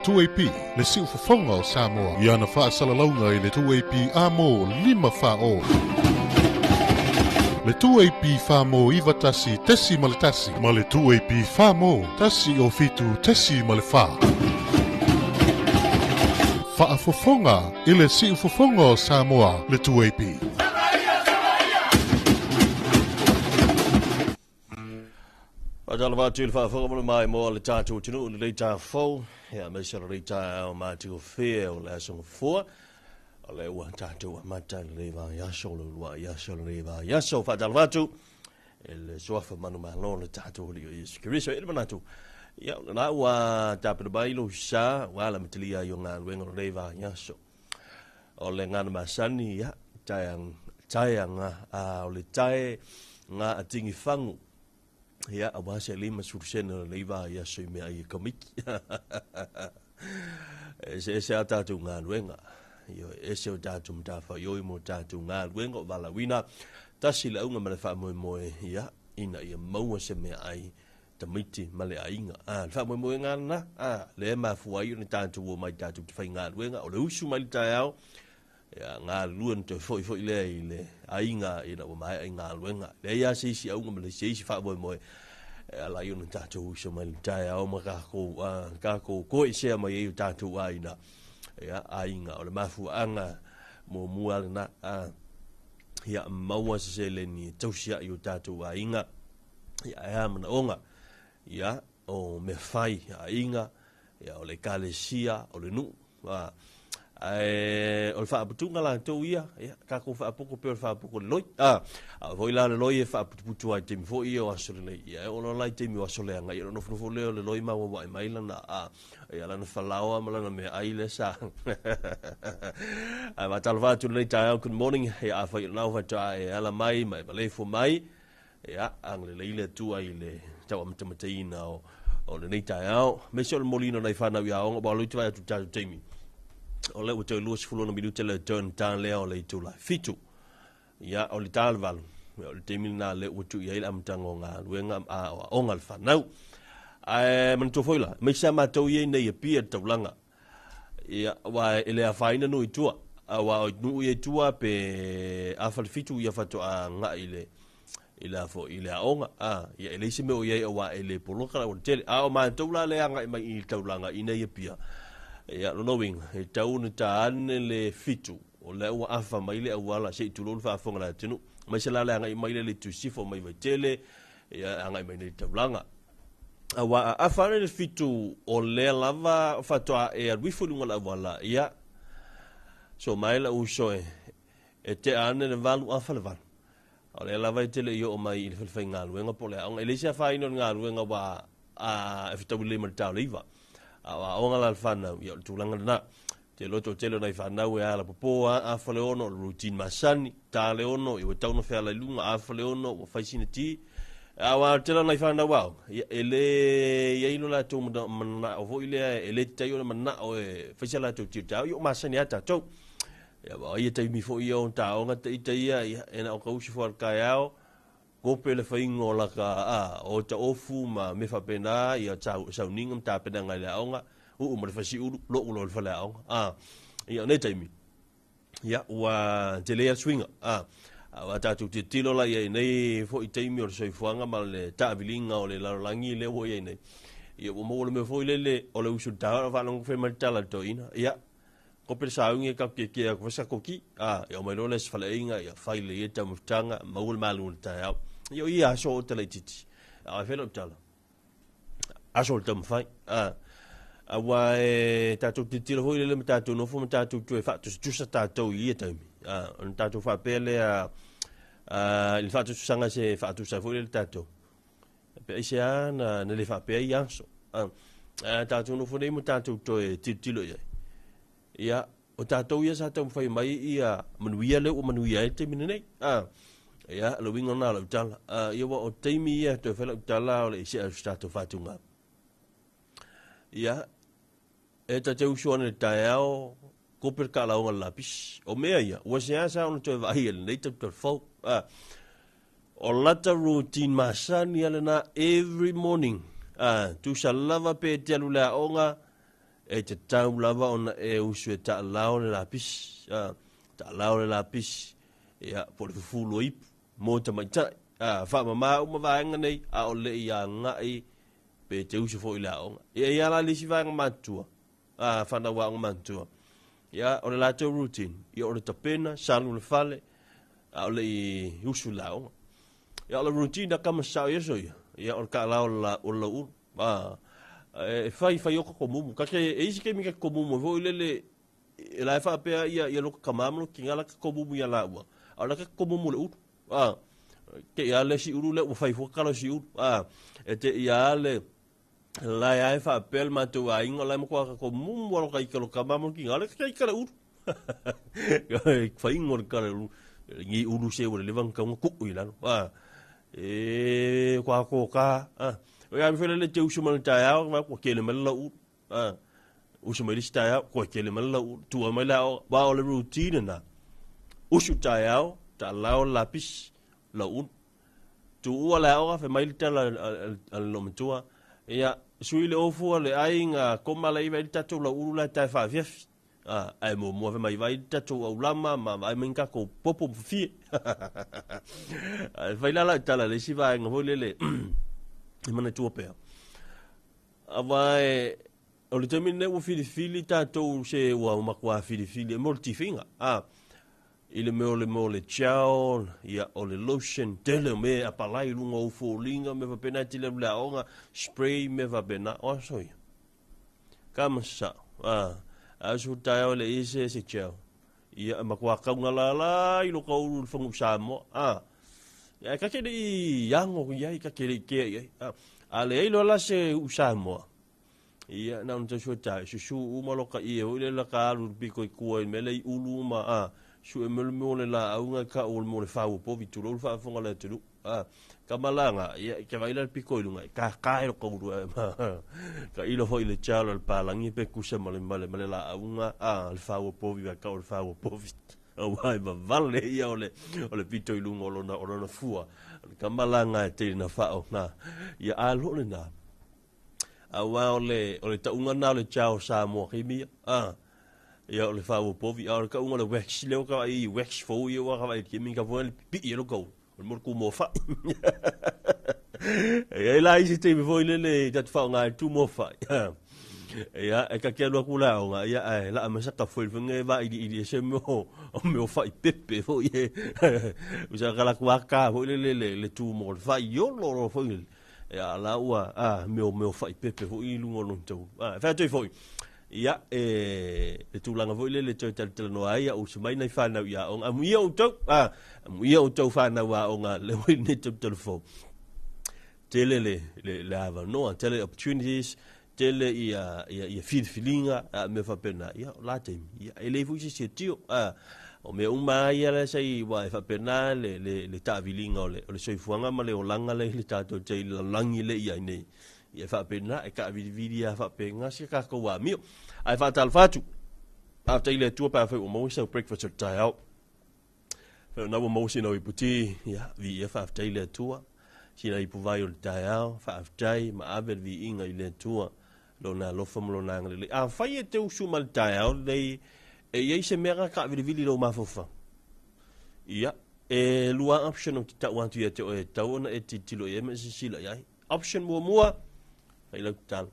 2AP le siu fofonga o Samoa ia na whaasalalaunga i le 2AP amo 5 whao. Le 2AP whamo iwa tasi tesi ma le tasi ma le 2AP whamo tasi o fitu tesi ma le wha. Whaafofonga i le siu fofonga o Samoa le 2AP. Talofa tu le whaafonga mai mo le tātou tinu le reita fau. Ia me se reita o mātiu whea o le asonga fua. O le ua tātou a mata le rewa yaso le lua yaso le rewa yaso. Talofa tu e le soafa manu mahalo le tātou li o Yesu Kiriso. E le manatu. Ia le na ua tāpina bailo sa wala matilia i o ngā luenga le rewa yaso. O le ngana masani ia taianga o le tae ngā atingi whangu. Ia awase lima sursena leiva ia soi me ai komiki. Ese atatu ngā luenga. Ese o tatu mtafa yoi mo tatu ngā luenga o wala wina. Tasi la unga male wha moe moe ia ina ia maua se me ai tamiti male ainga. Wha moe moe ngā na. Le ma fuai ni tatu o mai tatu te whai ngā luenga. O le usu mai tai au. Ngā luan te foi lea i le ainga ina o mai ai ngā luenga. Le ia seisi aunga ma le seisi wha moe moe. Ala iuna tātou usa mai le tai au ma kako koe sea mai e tātou aina. Ainga o le mafuanga mo mua le na. Ia maua se le ni tausia i o tātou ainga. Ia ea mana onga. Ia o me whai ainga. Ia o le kalesia o le nu. O le whaaputunga la tau ia, kako whaapuko peo le whaapuko le loi. Voi la le loi e whaaputu ai temi fo ia o asole le ia. O lo lai temi o asole anga. Ia no fnofo leo le loi maua wai maila na. Ia lana whalaoa ma lana me aile sa. Ma Talofa tu nei tai au, good morning. Ia a whai nau whata e ala mai, mai malefo mai. Ia ang le leile tu ai le tau amatamatena o le nei tai au. Mese o le molino nei whanau ia onga, ba luitu vai atu tatu teimi. O le ute luas fulona minuta le turn down lea o le itu la fitu. Ia o le tālvalu. O le teimili nā le utu ia ila amtanga o ngā luenga o ngā le whanau. Manito foila, me sa mātou ia nei a pia taulanga. Ia wa ele a whaina no i tua. Wa o nu i tua pe awhale fitu ia whato a ngā ile a onga. Ia ele isi meo ia wa ele poloka o le tele. O mātou la le anga i mai i taulanga i nei a pia. Ia no wing e tau ni taane le fitu o le ua afa mai le awala se tu lolu fa fonga la tinu mai se la le ngai mai le tu sifo mai vai tele ia ngai mai le taulanga awa afa le fitu o le lava fatoa e wifu lunga la wala ia so mai la uso e te ane le valu afa le valu o le lava tele io mai le fa nga luenga po le ang elisa fa ino nga luenga wa e fitu le mar tau liva awa onga la fana ia tulanga na te loto tele na fana we ala popoa a fale ono routine masani ta le ono i tau no fela lunga a fale ono o faisina ti awa tele na fana wa ele ia ino la to mana o vo ile ele tayo na mana o faisala to ti ta yo masani ata to ia ba ia te mi fo io ta onga te ia ena o kausi fo ka yao ko pele faingo la ka o ta ofu ma me fa pena ia sa ningam ta pena ngai la onga u mo fa si u lo lo fa la onga ia ne taimi ia wa tele swinga wa ta tu tilo la ia nei fo i taimi o so fuanga ma le ta vilinga o le la langi le wo ia nei ia mo le me fo le o le usu ta va long fe mal tala to ina ia ko per sa unge ka ke ko sa koki ia mai lo les fa le inga ia fa le eta mutanga maul malu ta Io ia so tele titi. A felo tala. A so tam fai. Wa tatu titi lo ile le tatu no fu tatu tu fa tu sa tatu ia tami. On tatu fa pele il fa tu sanga se fa tu sa fu le tatu. Pe sia na le fa pe ia so. Tatu no fu le mo tatu to titi lo ia. Ia o tatu ia sa tam fai mai ia manuia le o manuia te minei. Ia lo winga na lo tala ia wa o teimi ia to fela tala o le sia stato fatunga ia e ta te usuana taeo ko per kala o lapis o mea ia o sia sa on to vai el nei te fo o lata routine masani ala na every morning tu salava pe te lula onga e te tau lava ona e usu e ta lao le la pis ta lao le la pis ia po le fulu ipu mo te mai tai fa mama uma vaenga nei a o le ia ngai pe te usu fo i la onga ia la lisi vaenga matua fa na wa matua ia o le la routine ia o le tapena salu le fale a o le usu la onga ia o le routine da kama sa yeso ia o ka la o la u e fai o ko mumu ka ke e isi ke mi ka ko mumu vo le e la fa pe ia lo ka mamlo ki ngala ka ko mumu ia la wa ala ka ko mumu le u ke ia le si uru le o fai fo kala si uru e te ia le la ia fa pel ma tu a ingo la mo ko mumu lo ka ikalo ka mamlo ki ngala ka ikala uru fai ingo ka le ngi uru se o le van ka ku ila e kwa ko ka o ia fele le te usu mal ta ya ma ko kele mal la u usu mal sta ya ko kele mal la u tu ma la ba o le routine na usu ta ya ta la o la pis la u tu o la o fa mai ta la al no mtua ia sui le ofu le ainga ko mala i ta tu la u la ta fa fief ai mo fa mai vai ta tu o lama ma ai minka ko popo fi vai la ta la le si va ngo le i mana tua pea. Awai, o le temine ua filifili tātou se ua umakua filifili, e molti finga. I le meo le chao, ia o le lotion, tele me apalai lunga ufolinga, me vapena tile laonga, spray me vapena, o soia. Kama sa, asu tai o le ise se chao. Ia makua kaunga la ilo kauru whangu Samoa, ya ka ke i yango ya ka ke ke ale ilo la se Samoa ia na nto so ta su umalo ka i o le la ka lu piko ko me le ulu ma su me le la unga ka o mo le fa o po vitu lo fa fonga le tu ka malanga ia ke vai le piko lunga ka ilo ko ru ka ilo fo ile chalo al palangi pe ku se male la unga le fa o po vi ka o fa o po vitu wai ba vale ia ole pito i lunga o na fua ka malanga te na fao na ia alo le na awa ole ta unga na le chao Samoa kimi ia ole fao povi ka unga le wax le ka i wax fo ia wa ka kimi ka vo pi i lo ko mo ku mo fa ia la i te vo le dat fa nga tu mo fa ia e ka kelo kula o ia la amasa ka foi nge va i se mo fa i pepe fo ye usa kala ka fo le tu mo fa yo lo fo ia la ua me fa i pepe fo i lungo no tu fa toi fo ia le tu langa fo le tel no ai o se mai nei fa na ia on amu ia o to fa na wa on le ni telefon tele le ava no tele opportunities tele ia filinga me fa pena ia la te ia ele fu se tio o me uma ia la sai wa fa pena le ta vilinga o le soifuanga ma le olanga le ta to te langi le ia nei ia fa pena e ka vidia fa penga se ka ko wa mi ai fa tal fatu after ile tu pa fa o mo so breakfast tai out fa na mo si no iputi ia vi fa after ile tu sina ipuvai o tai out fa after ma avel vi inga ile tu lo na lo fam lo na le fai te usu mal tai le e se mera ka vili lo mafofa ia lua option o ta want to te o ta ona e titilo e me sila ia option mo ai lo tal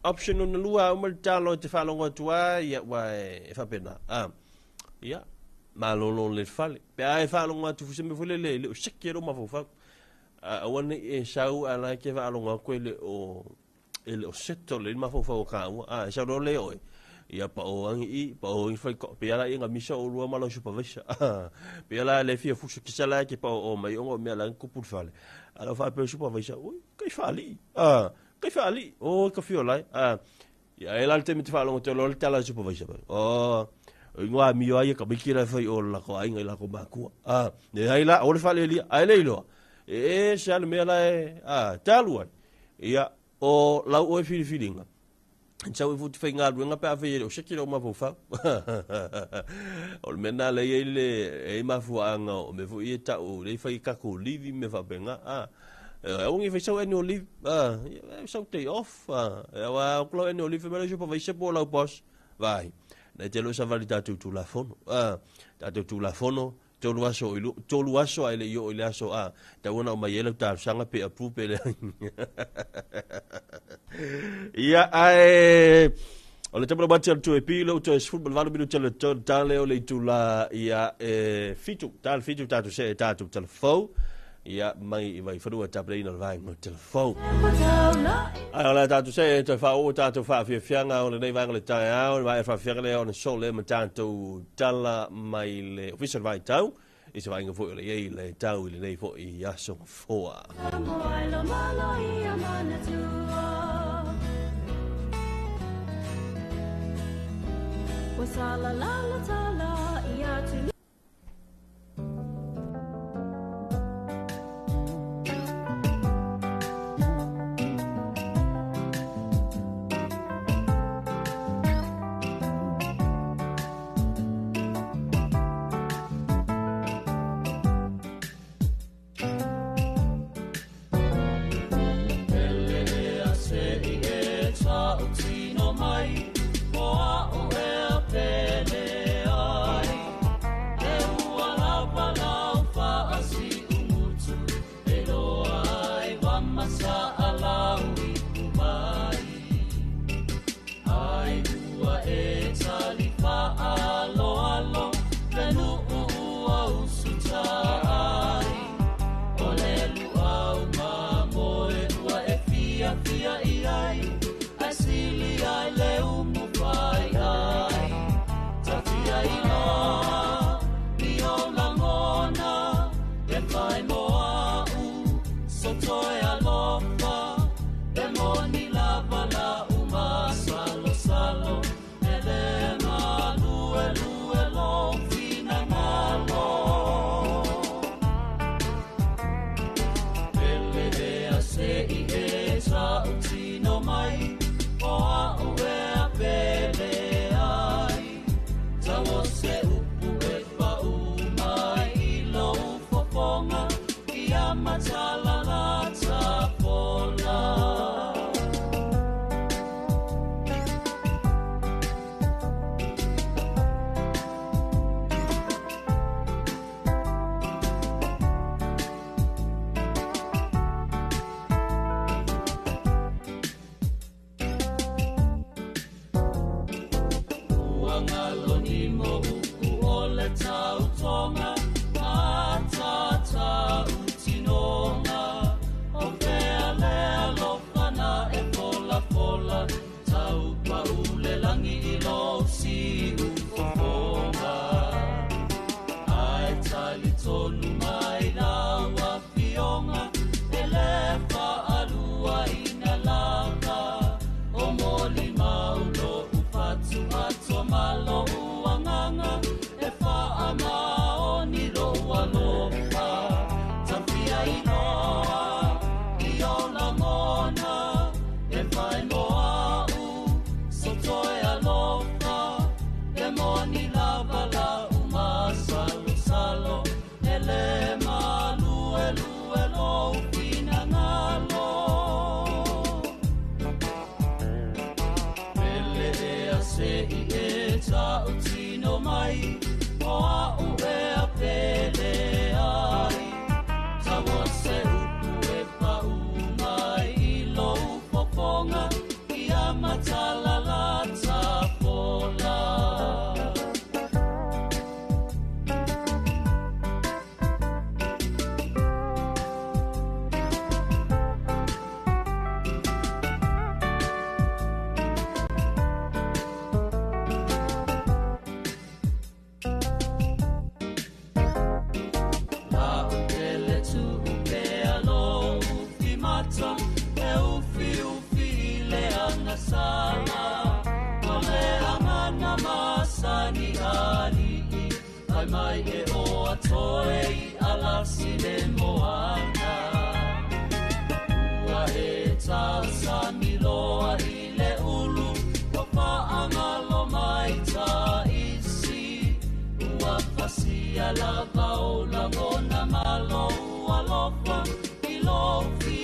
option on lua o mal talo te fa longo tua ia wa e fa pena ia ma lo le fale pe ai fa longo tu se me fole le o sekero mafofa ona e sau ala ke va longo ko le o setto le mafofa o ka sa lo le o ia pa o fai ko pe ala inga misa o lua malo supervisor pe ala le fia fuso ki sala ki pa o mai o me ala ko pul fale ala fa pe supervisor oi kai fali o ka fio lai ia ela te mit fa lo te lo tala supervisor ngwa mi yo ai ka bikira fai o la ko ai la ko ba ku ne ai la o le fale li ai le lo sal me ala talu ia o la o filinga Então eu vou te falar algo para ver o que é uma fofa. O mena le ele e ma fuanga o me vo eta o le fai ka ko livi me va benga Ongi fa so annual leave, so day off, wa klo annual leave me jo pa vai se po la boss. Vai. Na te lo sa vali tatu tu la fono. Tatu tu la fono. Tolu aso ai le yo ile aso ta wona mai ele ta sanga pe apu le. Ia ai o le tabla batia tu e pilo to football valu binu tele tale o le tula ia fitu tatu se tatu telefo ia mai fadua tabla ina vai no telefo ai ola tatu se to fa o tatu fa fianga o le nei vai le tai o vai fa fianga le on so le tatu tala mai le official vai tau i se vai ngo fo le tau le nei fo i aso foa wasala la la tala ia tu la paula bona malo alofa ilo fi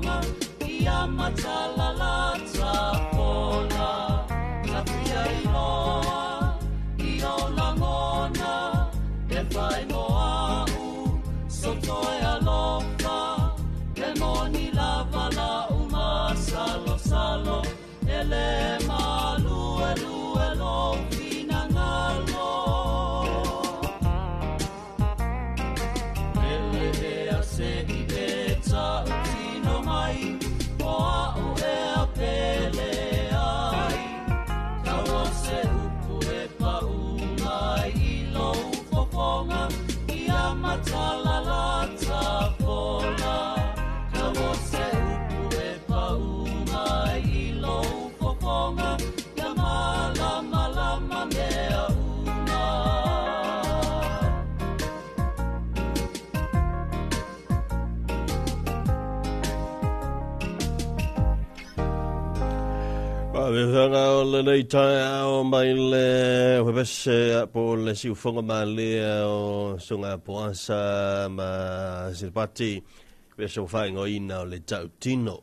fonga ia matalala tapola na pia iloa io langona e fai moa soto e alofa e moni lava la uma salo salo ele malu elu elo finangalo ele e a se ibeta utino mai oa u e a pele ai kawa se upu e pa umai ilo ufofonga ia matalala tapola kawa se upu e pa umai ilo ufofonga ia malama mea uma Whanga o le nei tai ao mai le webese po le siu whanga ma le o sunga poasa ma sirpati wese o whaingo ina o le tau tino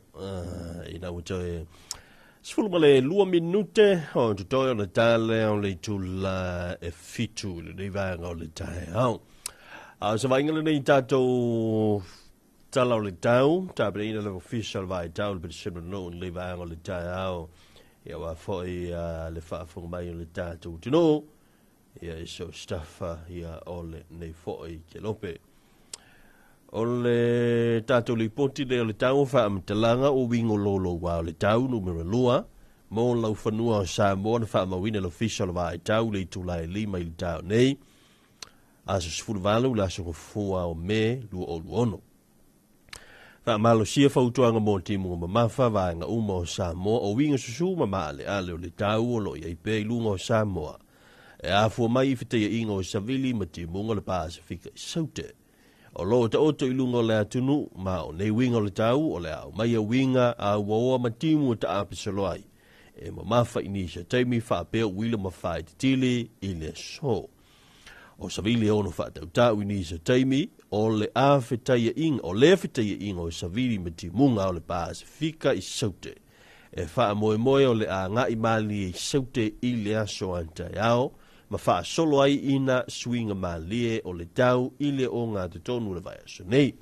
ina utoe sifulu ma le 2 minute o tutoe o le tale o le tula e fitu le nei vanga o le tai ao sa vainga le nei tatou tala o le tau tabre ina le official vai tau le bidisino no le vanga o le tai ao ia wa foi le whaafunga mai o le tātou tino ia iso staffa ia ole nei foi ke lope o le tātou li poti le o le tau whaamtalanga o wingo lolo wa o le tau numero lua mo lau whanua o Samoa na whaamawina le official wa i tau le tūlai lima i le tau nei aso sifuru walu la so fua o me lua o luono malo sia fautuanga mo timu mamafa vaanga uma o Samoa o winga susu mamale ale o le tau o lo ia ipe lunga o Samoa e afu mai fitea inga o Savili ma timunga le Pasifika i saute o lo ta oto i lunga o le atunu ma o nei winga o le tau o le au mai a winga a waoa ma timu o ta apisoloai e mamafa inisha taimi whaapea wila mawhai titili i le so o Savili ono whaatau inisha taimi o le awhetaia inga, o le awhetaia inga o Savili me timunga o le Pasifika i saute. E wha moe moe o le a ngai mali i saute i le aso antai ao, ma wha solo ai ina swinga mali o le tau i le o ngā te tonu le vai aso nei.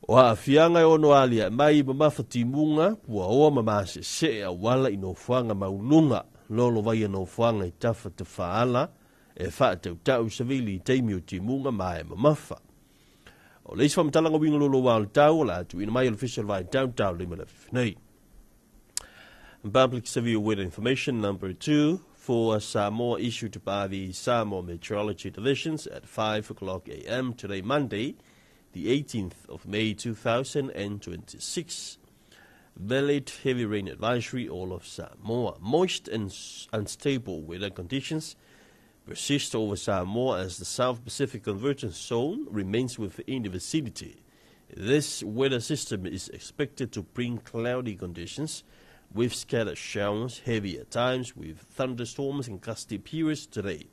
O a fianga e ono alia mai ma mafa timunga, pua oa ma maase se a wala i no fuanga maulunga, lolo vai a no fuanga i tafa te whaala, e wha tau Savili i teimi o timunga mai ma mafa. O leis whamtalanga winga lolo wā le tau, la atu ina mai official vai tau lima le whiwhinei. Public Severe Weather Information number 2 for Samoa issued by the Samoa Meteorology Divisions at 5 o'clock a.m. today Monday, the 18th of May 2026. Valid heavy rain advisory all of Samoa. Moist and unstable weather conditions persist over Samoa as the South Pacific Convergence Zone remains within the vicinity. This weather system is expected to bring cloudy conditions with scattered showers, heavy at times, with thunderstorms and gusty periods today.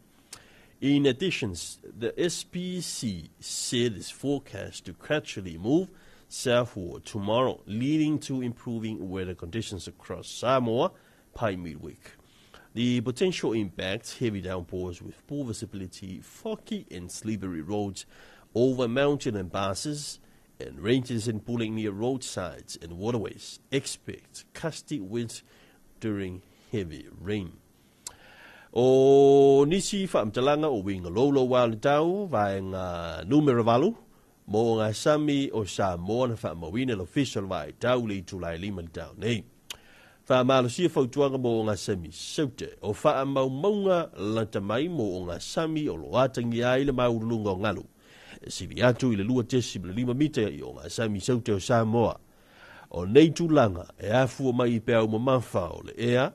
In addition, the SPC said is forecast to gradually move southward tomorrow, leading to improving weather conditions across Samoa by midweek. The potential impacts heavy downpours with poor visibility, foggy and slippery roads over mountain and passes, and ranges and pooling near roadsides and waterways. Expect gusty winds during heavy rain. O nisi whaamtalanga o winga lolo wa le tau vai ngā numero valu mo ngā sami o Samoa na whaamawina le official vai tau le tulai lima le tau nei. Whaamalosia whautuanga mo ngā sami saute o whaamaumaunga lanta mai mo ngā sami o loatangi ai le maurulunga o ngalu. Sivi atu i le lua tesi le 5 mita i o ngā sami saute o Samoa. O nei tūlanga e afua mai i pēau mamafa o le ea,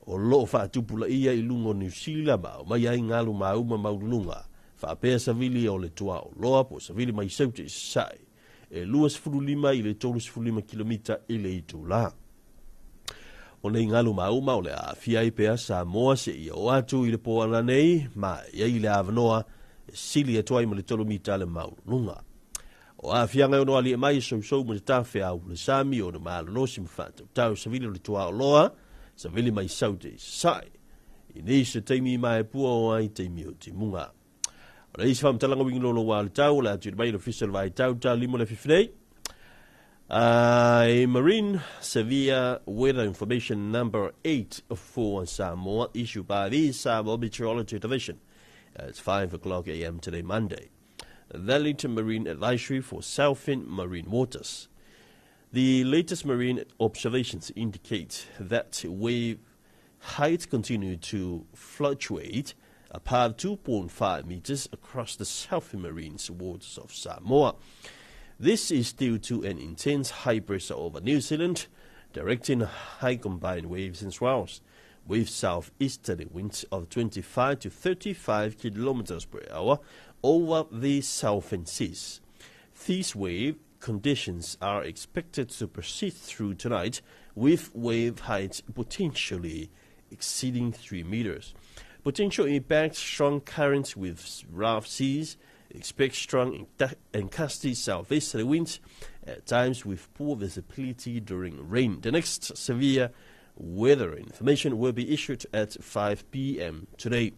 o loo whaatupula ia i lungo New Zealand ma o mai ai ngalu mauma maurulunga. Whaapea Savili o le tua o loa po Savili mai saute i sai. E lua 15 i le 3.5 kilomita i le i tūlanga. O nei ngalu mauma o le a fia i pēa Samoa se i o atu i le poana nei, ma ia i le avanoa, sili e toai ma le 3 mita le maurulunga. O a fianga ono ali mai so mo tafe au le sami o ma lo sim fatu tau sa vili le tua loa sa vili mai saute sai ini se teimi mai pu o ai teimi o timunga o le isfam talanga wingi lo wa le tau la tu mai official vai tau limo le fifnei a marine severe weather information number 8 for Samoa issued by the Samoa Meteorology Division. It's 5 o'clock a.m. today, Monday. Wellington Marine Advisory for Southern Marine Waters. The latest marine observations indicate that wave heights continue to fluctuate above 2.5 meters across the southern marine waters of Samoa. This is due to an intense high pressure over New Zealand, directing high combined waves and swells, with southeasterly winds of 25 to 35 kilometers per hour over the southern seas. These wave conditions are expected to persist through tonight, with wave heights potentially exceeding 3 meters. Potential impact: strong currents with rough seas. Expect strong and gusty southeasterly winds, at times with poor visibility during rain. The next severe weather information will be issued at 5 p.m. today.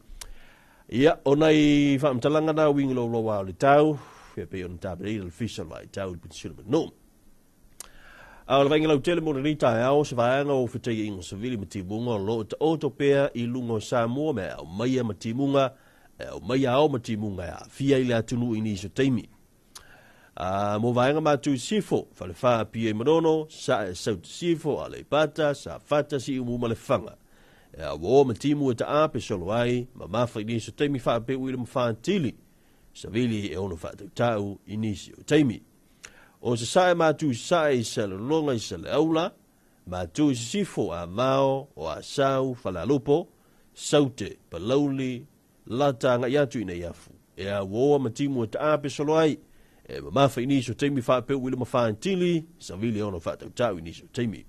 Ia, onai whaamtalanga na wing lo wa le tau, whea pe on tabri il official vai tau pinsulman no. Au le lau tele mo ni tai au se vaanga o fitei ingo se vili matimunga lo te otopea I lungo Samoa me au maia matimunga o mai ao matimunga ya fia I le atunu ini so teimi. Mo vaenga matu sifo, fale faa pie manono, sa e saut sifo a le pata, sa fata si umu malefanga. Wo matimu e ta ape solo ai, ma mafa ini so teimi faa pe uile mfaa tili, sa vili e ono faa tau ini so teimi. O se sa e matu sa e sale longa I sale aula, matu sifo a mao o a sau fala lupo, saute, palauli, lata nga yatu ina yafu. Wo matimu e ta ape solo ai, mafa ini so teimi fa pe wile mafa tili sa vili ono fa tau ini so teimi.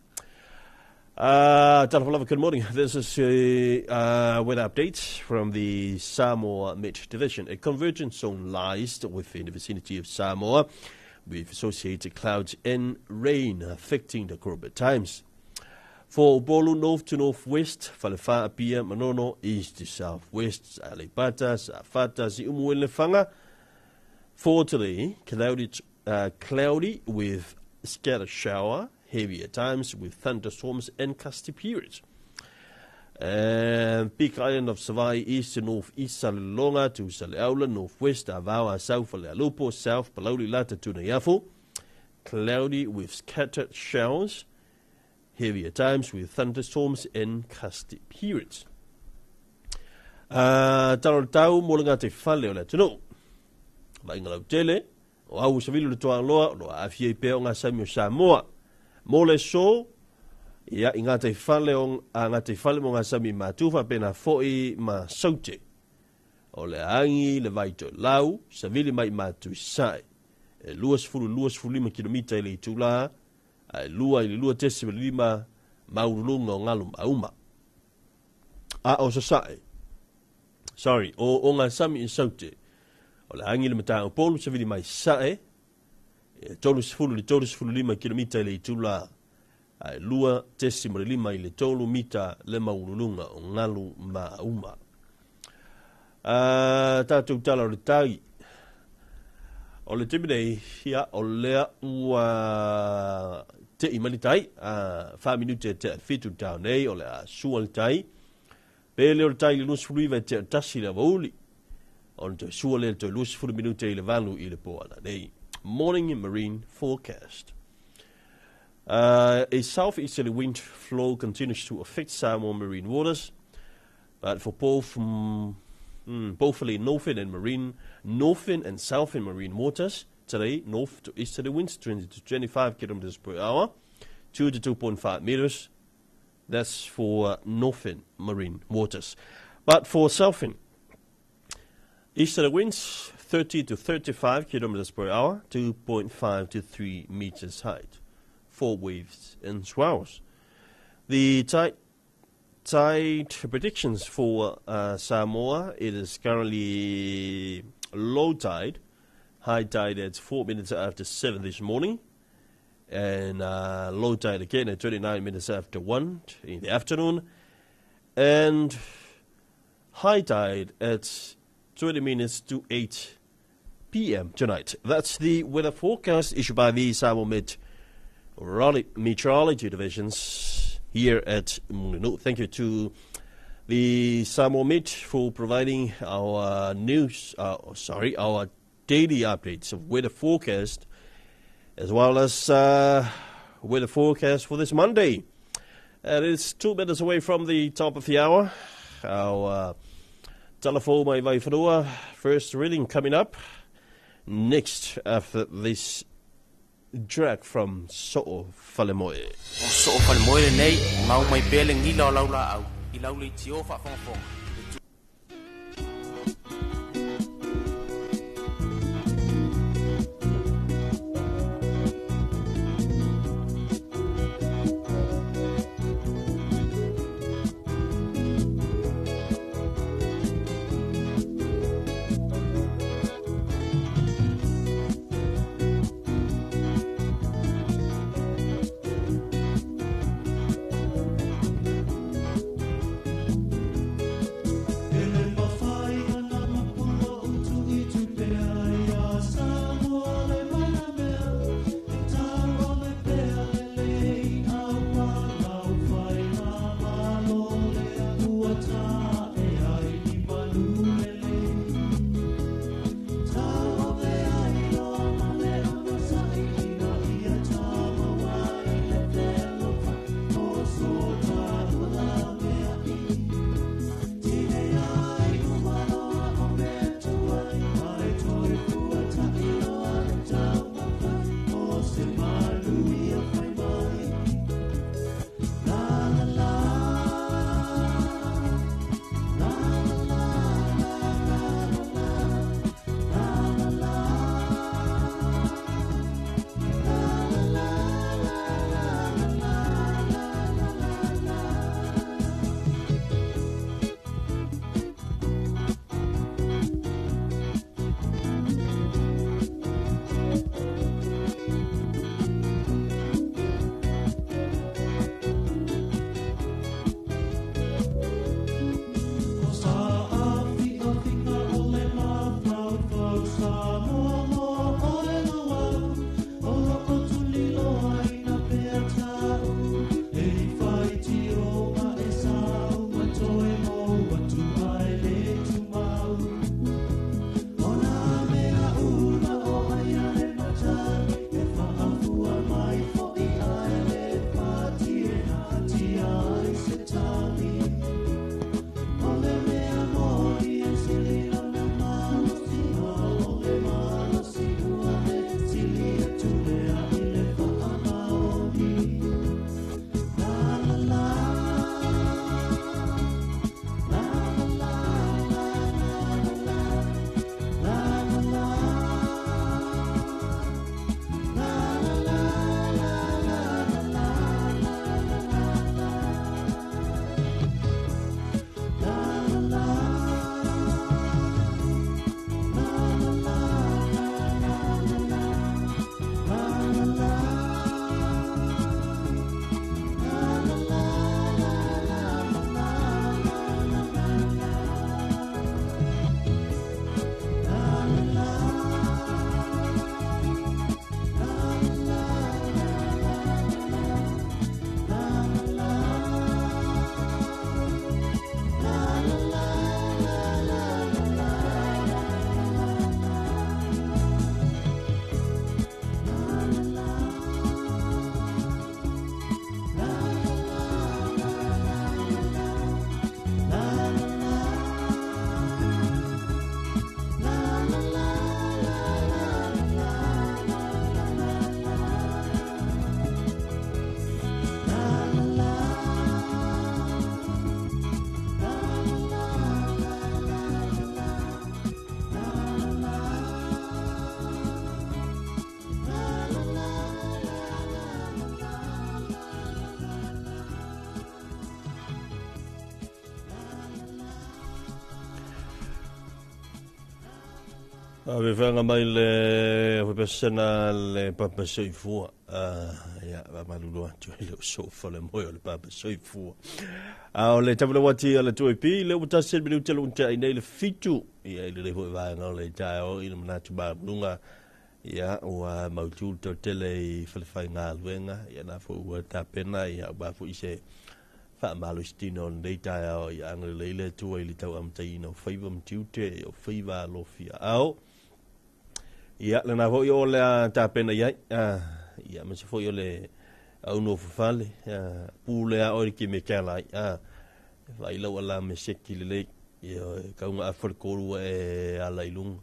Talofa, good morning. This is a weather update from the Samoa Met Division. A convergence zone lies within the vicinity of Samoa with associated clouds and rain affecting the group at times. For Bolu north to northwest, Falefa Apia Manono east to southwest, Alipata, Safata, Ziumuelefanga. For today, cloudy with scattered shower, heavy at times with thunderstorms and gusty periods. Big Island of Savai east to northeast, Salilonga to Saleaula, northwest, Avawa, south, Alealupo, south, Palauli Lata to Nayafu. Cloudy with scattered showers, heavy at times with thunderstorms and gusty periods. Tarotau, Molangate Fale, let you know. Maingalau tele, o au sa vilu le toa loa, lo a fie pe o ngā sami o Samoa. Mole so, ia I ngā te whale mo ngā sami mātuwha pena foi ma saute. O le angi, le vaito lau, sa vili mai mātu sai. E luas fulu lima kilomita I le itula, ai lua I le lua tesi lima maurulunga o ngalu mauma. O sa sai. Sorry, o ngā sami I saute. O le angi le mata o polu sa vili mai sae, tolu sifulu lima kilomita I le itula, ai lua tesi mo le lima I le tolu mita le maululunga o ngalu mauma. Tātou tala o le tai, o le timinei hia o lea ua te imanitai, 5 minute te fitu tau nei, o le a sua le tai, pele o le tai le nusfuluiva te tasi le vauli, on te sua le te lusfulu minute I le valu I le poana nei. Morning marine forecast. A southeasterly wind flow continues to affect Samoa marine waters, but for both northern and southern marine waters today, north to easterly winds 20 to 25 kilometers per hour, 2 to 2.5 meters. That's for northern marine waters. But for southern, easterly winds 30 to 35 kilometers per hour, 2.5 to 3 meters height, for waves and swells. The tide predictions for Samoa, it is currently low tide, High tide at 4 minutes after 7 this morning. And low tide again at 29 minutes after 1 in the afternoon. And high tide at 20 minutes to 8 p.m. tonight. That's the weather forecast issued by the Samoa Meteorology Divisions here at Mulino. Thank you to the Samoa Met for providing our our daily updates of weather forecast, as well as weather forecast for this Monday. And it's 2 minutes away from the top of the hour. Our Talofa Samoa first reading coming up next after this track from Talofa Samoa. Talofa Samoa nei mau mai pele ngila laula au I lauli tio fa fong. Ave whanga mai le whepesena le papa soifua. Ia, malulu atu e leo sofa le moe o le papa soifua. O le tamula wati ala tue pi, leo mutasi minu telo unta i nei le fitu. Ia, ili le hoi vanga le tae o ina manatu ba mnunga. Ia, ua mautu to tele i whalewhai ngā luenga. Ia, na fo ua tapena, ia, ua fo ise wha malo stino nei tae o ia angale leile tua ili tau amtaina o whaiva mtiute o whaiva alofia au. Ia, lana fo yo le tapena ia, ia, ma se fo yo le au no fale, pule a ori ki me kala, vai lau ala me seki le, ia, kaunga afarkoru e ala ilung,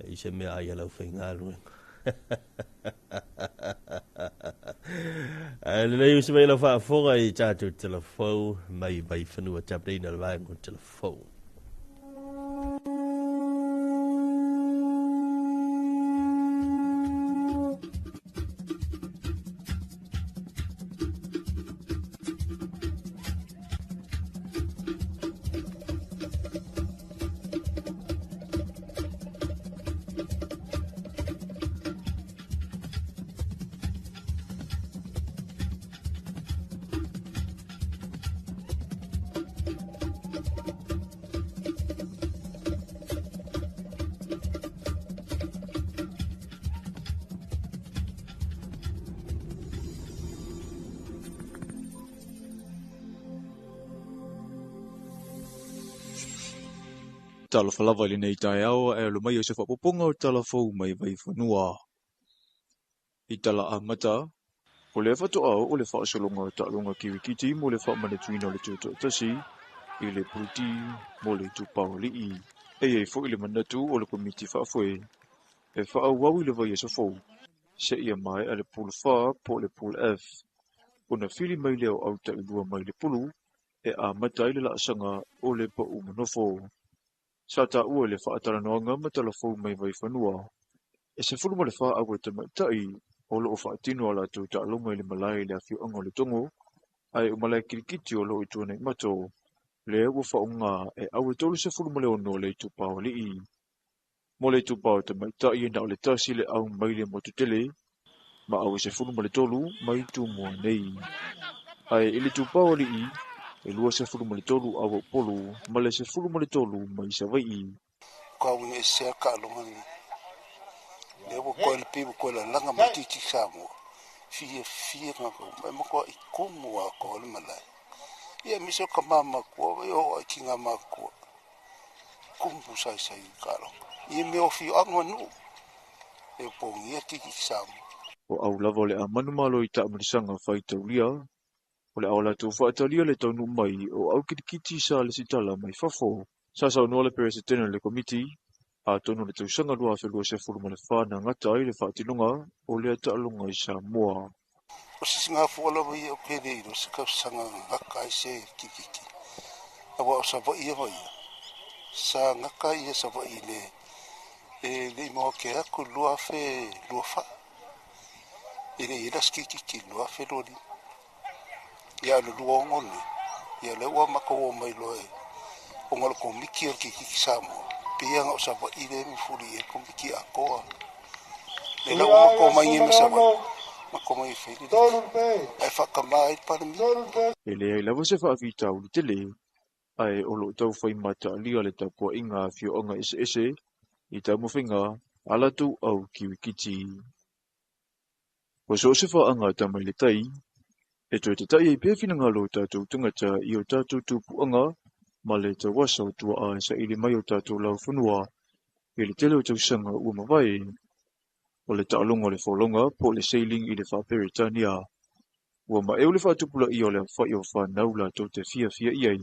i se mea ai alau whaingaru. Le nei usi mai lau whaafonga i tātou telefou, mai whanua tapreina le vai mo telefou. Talofa lava i lenei tae ao e lo mai o se whapoponga o talafou mai vai whanua. I tala amata, o le whatu au o le whaasolonga o ta'alonga kiwikiti mo le whaamanatuina o le tuto tasi, i le puti mo le tupao lii. E fo i le manatu o le komiti whaafoe, e whaawau i le vai e sofou, se ia mai a le pool wha po le pool F. O na whiri mai leo au ta ilua mai le pulu, e a mata i le laasanga o le pa umanofo. Sa ta ua le whaatara noanga ma talafou mai vai whanua. E se fulu ma le wha awa te maitai o lo o whaatino ala tu ta alonga i le malai le awhio anga le tongo, ai o malai kirikiti o lo i tuana i mato, le ua whaunga e awa tolu se fulu ma le ono le tu pao li i. Mo le tu pao te maitai e na o le tasi le au mai le motutele, ma awa se fulu ma le tolu mai tu mua nei. Ai ili tu pao li i, e lua se fulu ma le tolu awa polu, ma le se fulu ma le tolu mai sa vai i. Kau ni ese ka longa ni. Le wo ko le pibu ko la langa matiti Samoa. Fie nga ko ma ko I kumu wa ko le malai. Ia miso ka mama ko yo ki nga ma ko. Kumbu sai ka longa. Ia me o fi anga nu. E po ngia tiki Samoa. O au lava le a manu malo I ta amarisanga whai taulia, o le awala tu whaatalia le taunu mai o au kirikiti sa le sitala mai fafo. Sa sa unua le perese tena le komiti, a tonu le tausanga lua whelua se furu ma le whana ngata I le whaatinonga o le ataalonga I Samoa. O sisi ngā fuala vai o pere I ro se kausanga ngaka I se kikiki. Awa o sa vai vai. Sa ngaka I sa vai le. E le mo ke aku lua fe lua fa. Ele ira skikiki lua fe lori. Ia le lua ngoni. Ia le ua mako o mai loe. O ngalo ko miki o kikiki Samoa. Pia nga o sa vai le mi furi e ko miki a koa. Le la o mako mai ngeme sa vai. Mako mai whiri. Ai whakamai para mi. Ele ai lava se whaavita uli tele, ai olo tau whai mata alia le tapua inga fio anga ese, I tau mawhinga, ala tu au kiwikiti. Wa so se whaanga tamai le tai, e toi te tai e pewhina ngalo tātou tangata I o tātou tūpu anga, ma le ta wasa o tua a sa ili mai o tātou lau whanua, I le tele o tau sanga ua mawai, o le taalonga le wholonga po le sailing I le whaperitania. Ua ma eo le whaatupula I o le whai o whanau la tau te fia iai,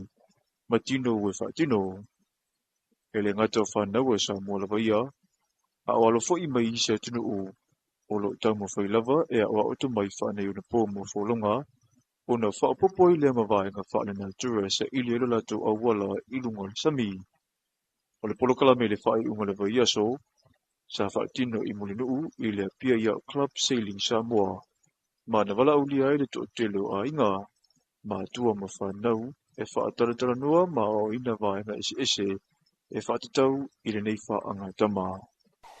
ma tino ue whaatino. E le ngata o whanau e Samoa lava ia, a o alo fo I mai I se atunu o lo tau mo whai lava e a o auto mai whanei o na pō mo wholonga, o na whaapopo I le mawai ngā whaane na tura sa ili elo lato a wala I lunga le sami. O le polokala me le whai unga lava ia so, sa whaatino I molinuu I le pia ia Club Sailing Samoa. Ma na wala ulia I le to telo a inga, ma tua ma whanau, e whaataratara noa ma o ina vaenga ese, e whaatatau I le nei wha anga tama.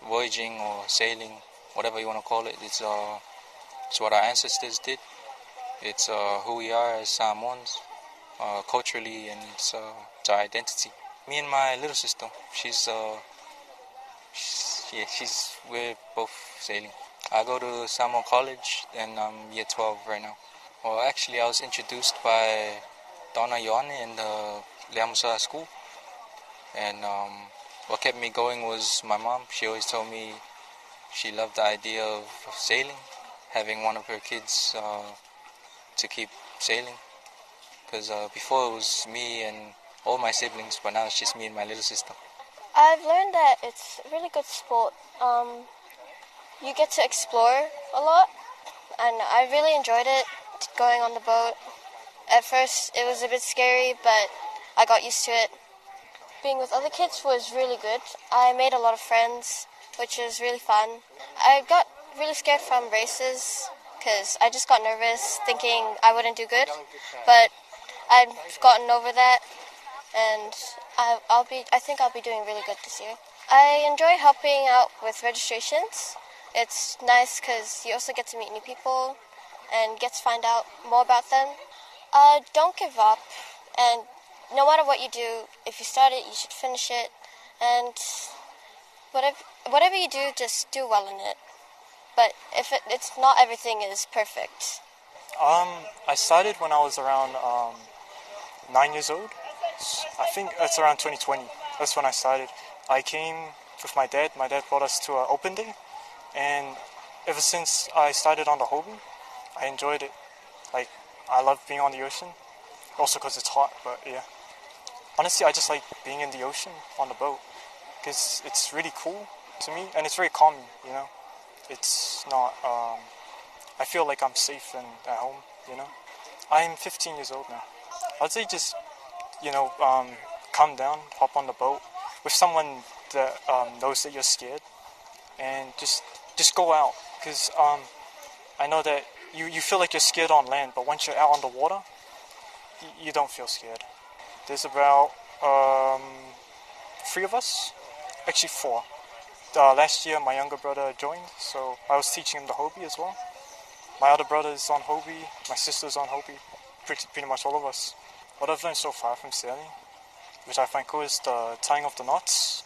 voyaging or sailing, whatever you want to call it. It's what our ancestors did. It's who we are as Samoans, culturally, and it's our identity. Me and my little sister, we're both sailing. I go to Samoa College and I'm year 12 right now. Well, actually, I was introduced by Donna Ioane in the Leamusa school. And what kept me going was my mom. She always told me she loved the idea of sailing, having one of her kids to keep sailing. Because before it was me and all my siblings, but now it's just me and my little sister. I've learned that it's a really good sport. You get to explore a lot, and I really enjoyed it, going on the boat. At first, it was a bit scary, but I got used to it. Being with other kids was really good. I made a lot of friends, which was really fun. I got really scared from races, because I just got nervous, thinking I wouldn't do good, but I've gotten over that, and I think I'll be doing really good this year. I enjoy helping out with registrations. It's nice because you also get to meet new people and get to find out more about them. Don't give up, and no matter what you do, if you start it, you should finish it, and whatever you do, just do well in it. But if it's not everything is perfect. I started when I was around 9 years old. I think it's around 2020. That's when I started. I came with my dad. My dad brought us to an open day. And ever since I started on the hobby, I enjoyed it. Like, I love being on the ocean. Also because it's hot, but yeah. Honestly, I just like being in the ocean on the boat. Because it's really cool to me. And it's very calming, you know. It's not... I feel like I'm safe and at home, you know. I'm 15 years old now. I'd say just, you know, calm down, hop on the boat with someone that knows that you're scared, and just go out. Because I know that you feel like you're scared on land, but once you're out on the water, you don't feel scared. There's about 3 of us, actually 4. Last year, my younger brother joined, so I was teaching him the hobby as well. My other brother is on hobby, my sister's on hobby, pretty much all of us. What I've learned so far from sailing, which I find cool, is the tying of the knots,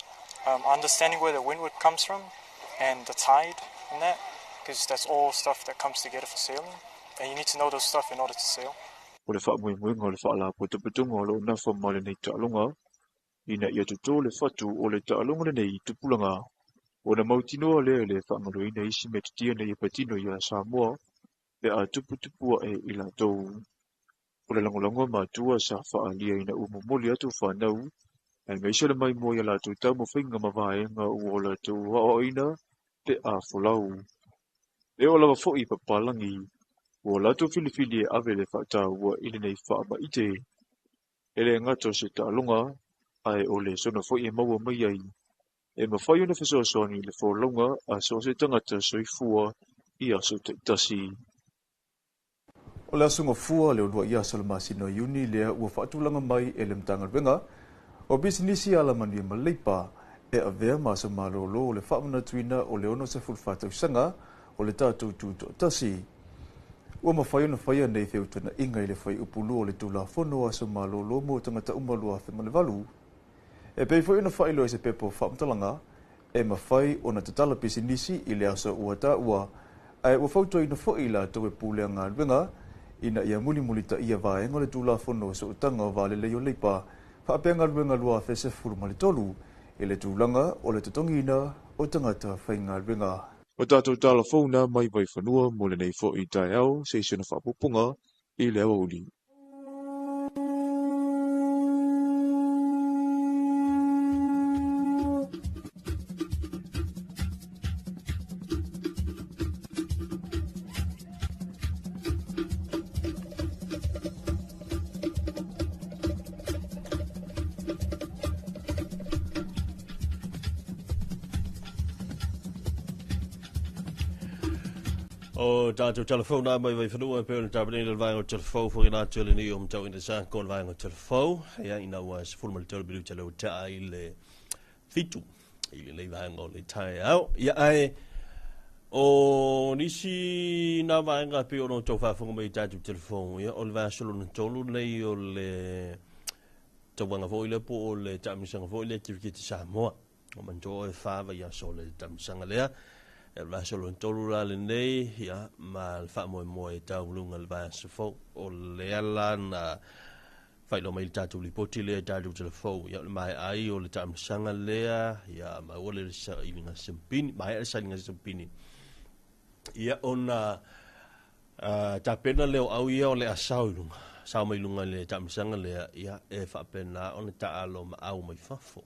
understanding where the windward comes from, and the tide and that, because that's all stuff that comes together for sailing, and you need to know those stuff in order to sail. O le whaamui o le whaala putuputunga o lo na whamale nei ta'alonga, ina ia tuto le whatu o le ta'alonga nei tupulanga. O na mautinoa lea le whaangaluina isi me tutia nei patino ia Samoa, le a tuputupua I la tou. O le langolongo matua sa whaalia ina umumoli atu whanau, ai meisa le mai mo ia la tu tau mo whinga mawaenga ua la tu wao ina te a wholau. Le o lawa fo I papalangi, ua la tu filifili ave le whaatau ua ili nei whaama ite. Ele ngato se ta'alonga, ai o le sona fo I maua mai ai. E mawhai ona whasoasoni le wholaunga a so se tangata soifua I aso te tasi. O le asunga fua le olua ia salamasino iuni lea ua whaatulanga mai e le mtangaruenga o bisinisi ala mani maleipa e avea masa malolo o le whaamana tuina o le ono se fulwhatausanga o le tātou tūto tasi. Ua mawhai ona whaia nei whiutana inga I le whai upulu o le tula whono asa malolo mo tangata umalua whemalewalu. E pei whai ona whailo e se pepo whaamtalanga e mawhai ona tatala bisinisi I le asa ua ta ua ai ua whautua ina whai la tau e pūlea ngā ruenga ina ia muli ta ia vaenga le tula whono so utanga o vale leo leipa whaapenga ruenga lua whese furu malitolu I le tūlanga o le tutongina o tangata whainga ruenga. O tātou tāla whauna mai vai whanua mo le nei fo I tai au se isona whaapupunga I le awa uli. O tātou telefona mai vai whanua pe ona tāpani le vai o telefou whaki nā tūle ni o mtau ina sa kōna vai o telefou ia ina ua se fulma le tōle biru te leo taa I le fitu ili nei vai ngo le tai au ia ai o nisi na vai nga pe ono to fa fonga mai tatu telefon ia o le va solo no tolu nei o le to wanga vo ile po o le tamisanga vo ile tiviki Samoa o manjo e fa va ia so le tamisanga lea e va solo no tolu la le nei ia ma fa mo e tau lunga le va sofo o le ala na fai lo mai tatu li poti le tatu telefon ia mai ai o le tamisanga lea ia ma o le sa ilinga sempini mai e sa ilinga sempini ia ona tapena leo au ia o le asau lunga sa mai lunga le tamisanga le ia e fa pena ona ta alo ma au mai fafo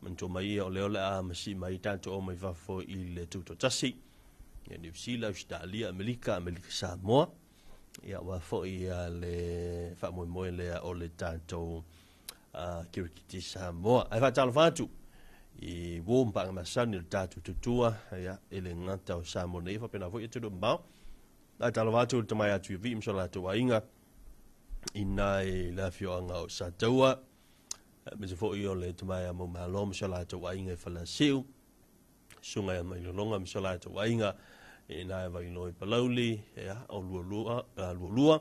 manto mai o leo le a masi mai tanto o mai fafo I le tuto tasi ia New Zealand Australia Amerika Samoa ia wa fo ia le fa mo le o le tanto kirikiti Samoa ai fa talo fatu I wompa masani le tatu tutua ia ele ngata o Samoa nei fa pena fo ia tudo mau ai talo fatu te mai atu vi msola to ainga inai la fioanga o Sataua me se fo io le te mai mo malo msola to ainga fa la siu sunga mai longa msola to ainga inai vai noi palauli ia o lua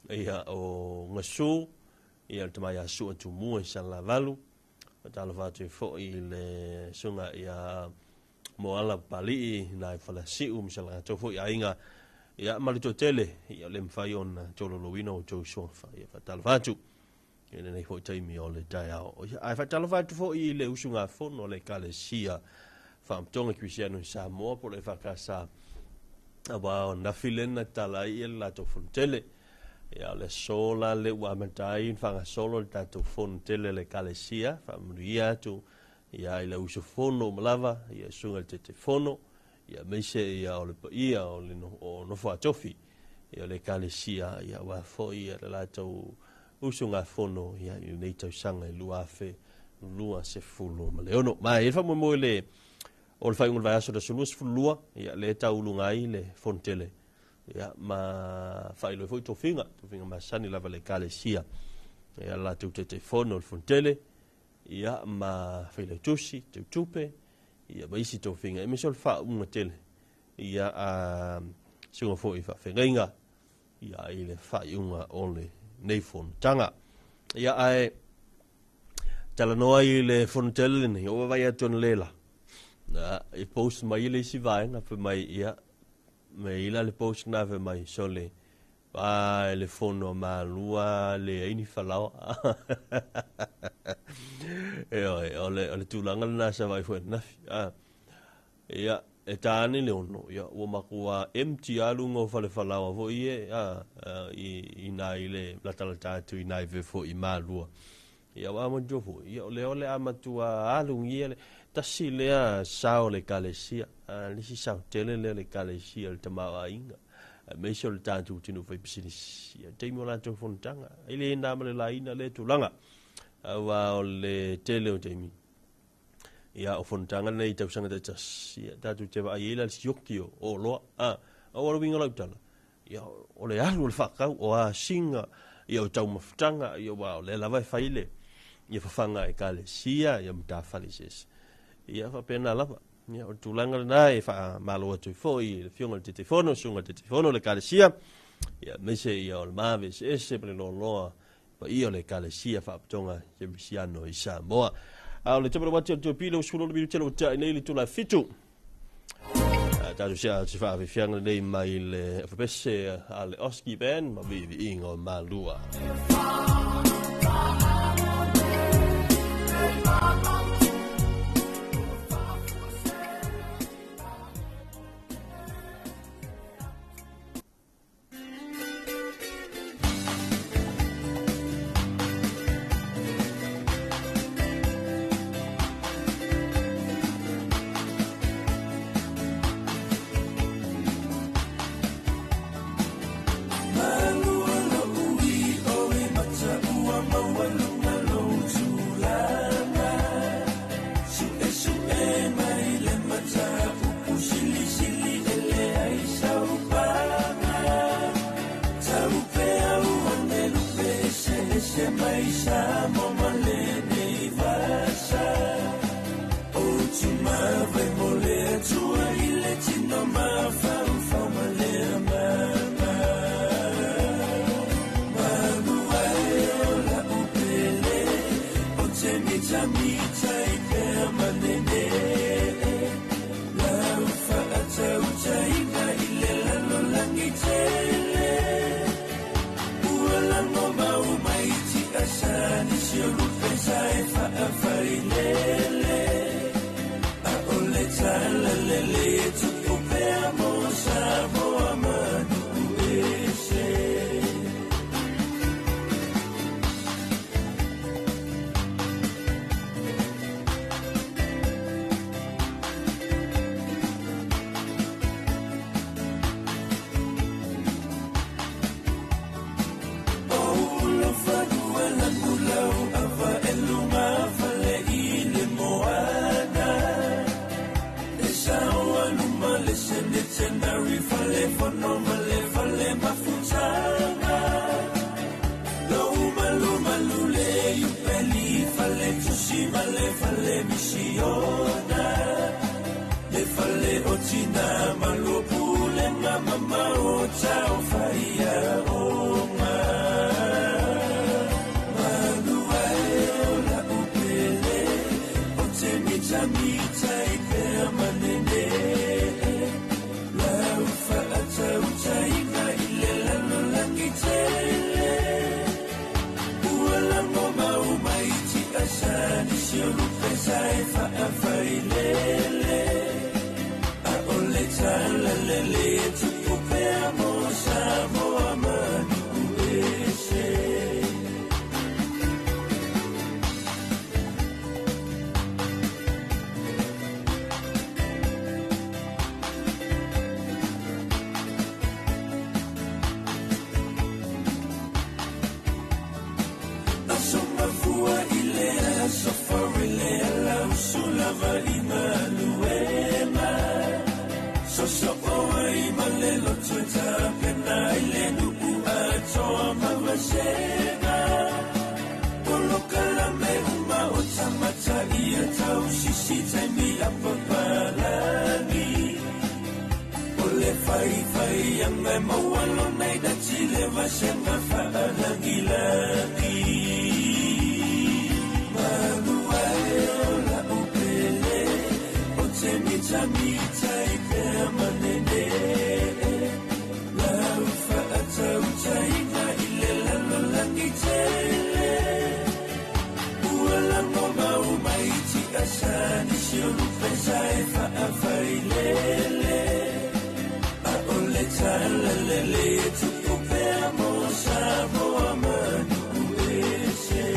ia o ngasu ia te mai asu tu mu sa la valu talo fatu fo I le sunga ia mo ala pali nai fa la siu msola to fo ainga ia malito tele ia le mfai ona tolo lowino to sofa ia fatalo fatu ene nei foi taimi o le tai ao ai fatalo fatu fo I le usunga fono le kalesia fam tonga Cristiano Samoa por le fakasa aba na filena tala ia la to fontele ia le sola le wa matai fanga solo tato fontele le kalesia fam ria tu ia le usufono malava ia sunga te fono ia meise ia o le ia o le no fa tofi ia le kalesia ia wa fo ia la to usunga fono ia I nei tau sanga I luafe lua se fulu ma le ono mai e fa mo le o le fai un vai aso da sulus fulua ia le tau lungai le fontele ia ma fai lo foi tofinga ma sani lava le kalesia ia la te fono le fontele ia ma fai le tusi te tupe ia baisi to finga me sol fa un tele ia singo fo I fa fenga ia ile fa unga ole nei fon tanga ia ai tala no ile fon tele ni o vai aton lela na I post mai le si vai na pe mai ia me ila le post na ve mai sole ba le fono malua le ini falao ole tulanga na sa vai foi na ia e tani le ono ia o makua empty alungo fale falao vo ie I nai le latalata tu I nai ve fo I malua ia wa mo jofu ia ole amatua alungi ele tasi le sao le kalesia le si sao tele le kalesia le tamawa inga me so le tantu tinu fai business ia te mo la to fontanga ile na male la ina le tulanga wa o le tele o te mi ia o fontanga nei tau sanga te tas ia tatu te va ia le siokio o lo o winga la tala ia o le alu le fakau o a singa ia o tau mafutanga ia wa o le lava faile ia fafanga e kalesia ia mta falises ia fa pena lava ia o tulanga nai fa malo tu foi fionga te telefono sunga te telefono le kalesia ia mese ia o maves ese pre lo loa pa ia le kalesia fa tonga je misiano I Samoa le tepero wati o pilo sulo le telo ta nei le tula fitu tatu sia si fa fianga nei mai le fpese ale oski ben ma vivi ingo malua Malu alo ui oe mata ua mawanu fale fono male fale mafutanga lo malu malu le yupeli fale tushi male fale misiona le fale otina malu pule mama mao chao faia oma malu ola upele otemi chamita ipe manene Asani siolu pesai fa afailele a ole tala lele tupu pe amosa mo amani uese yang mai mawalo nei da chile va sema fa lagi manuai la upele o temi chami chai pe manene la fa atau chai na ile la lagi chele uala no mau mai chi asani siolu pesai fa afailele Lele tupu pe amosa mo amani uese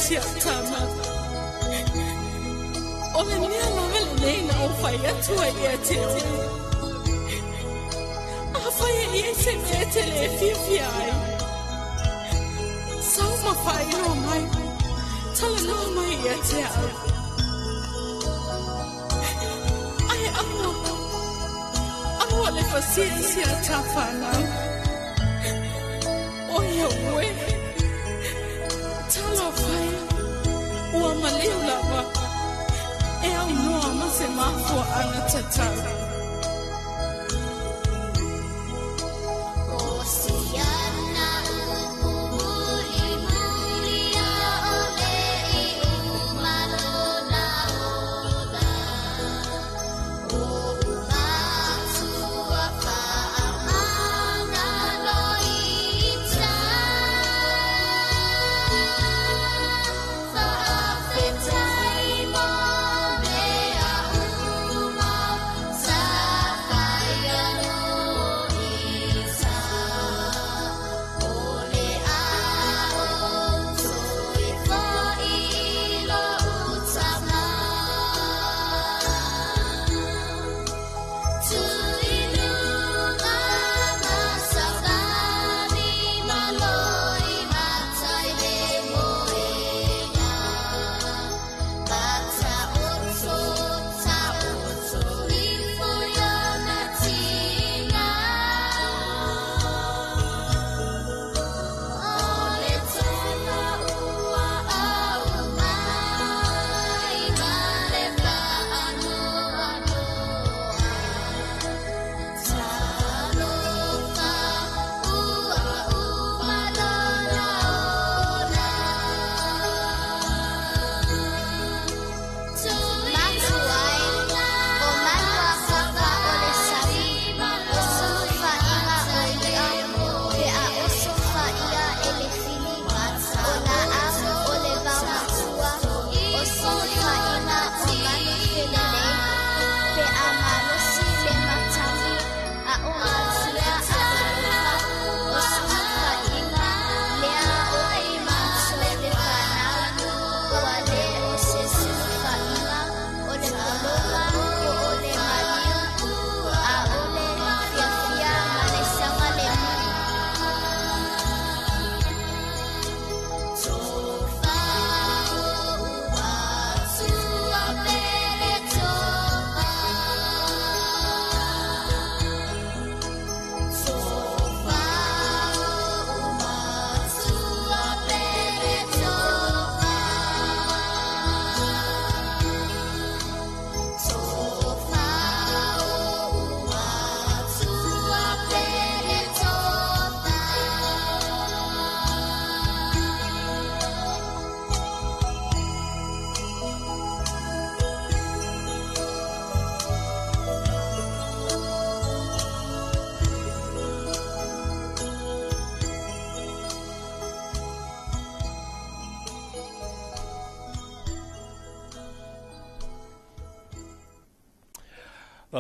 sia tama. O le mea langa le nei na o whai atua i a te o. A whai e e se mea te le whiwhi ai. Sau ma whai no mai. Tala no mai i a te au. Ai awa. Awa le whasia sia ta whanau. O ia ue. Tala whai. Ua maleo lawa. E au noa ma se mafua ana tatau.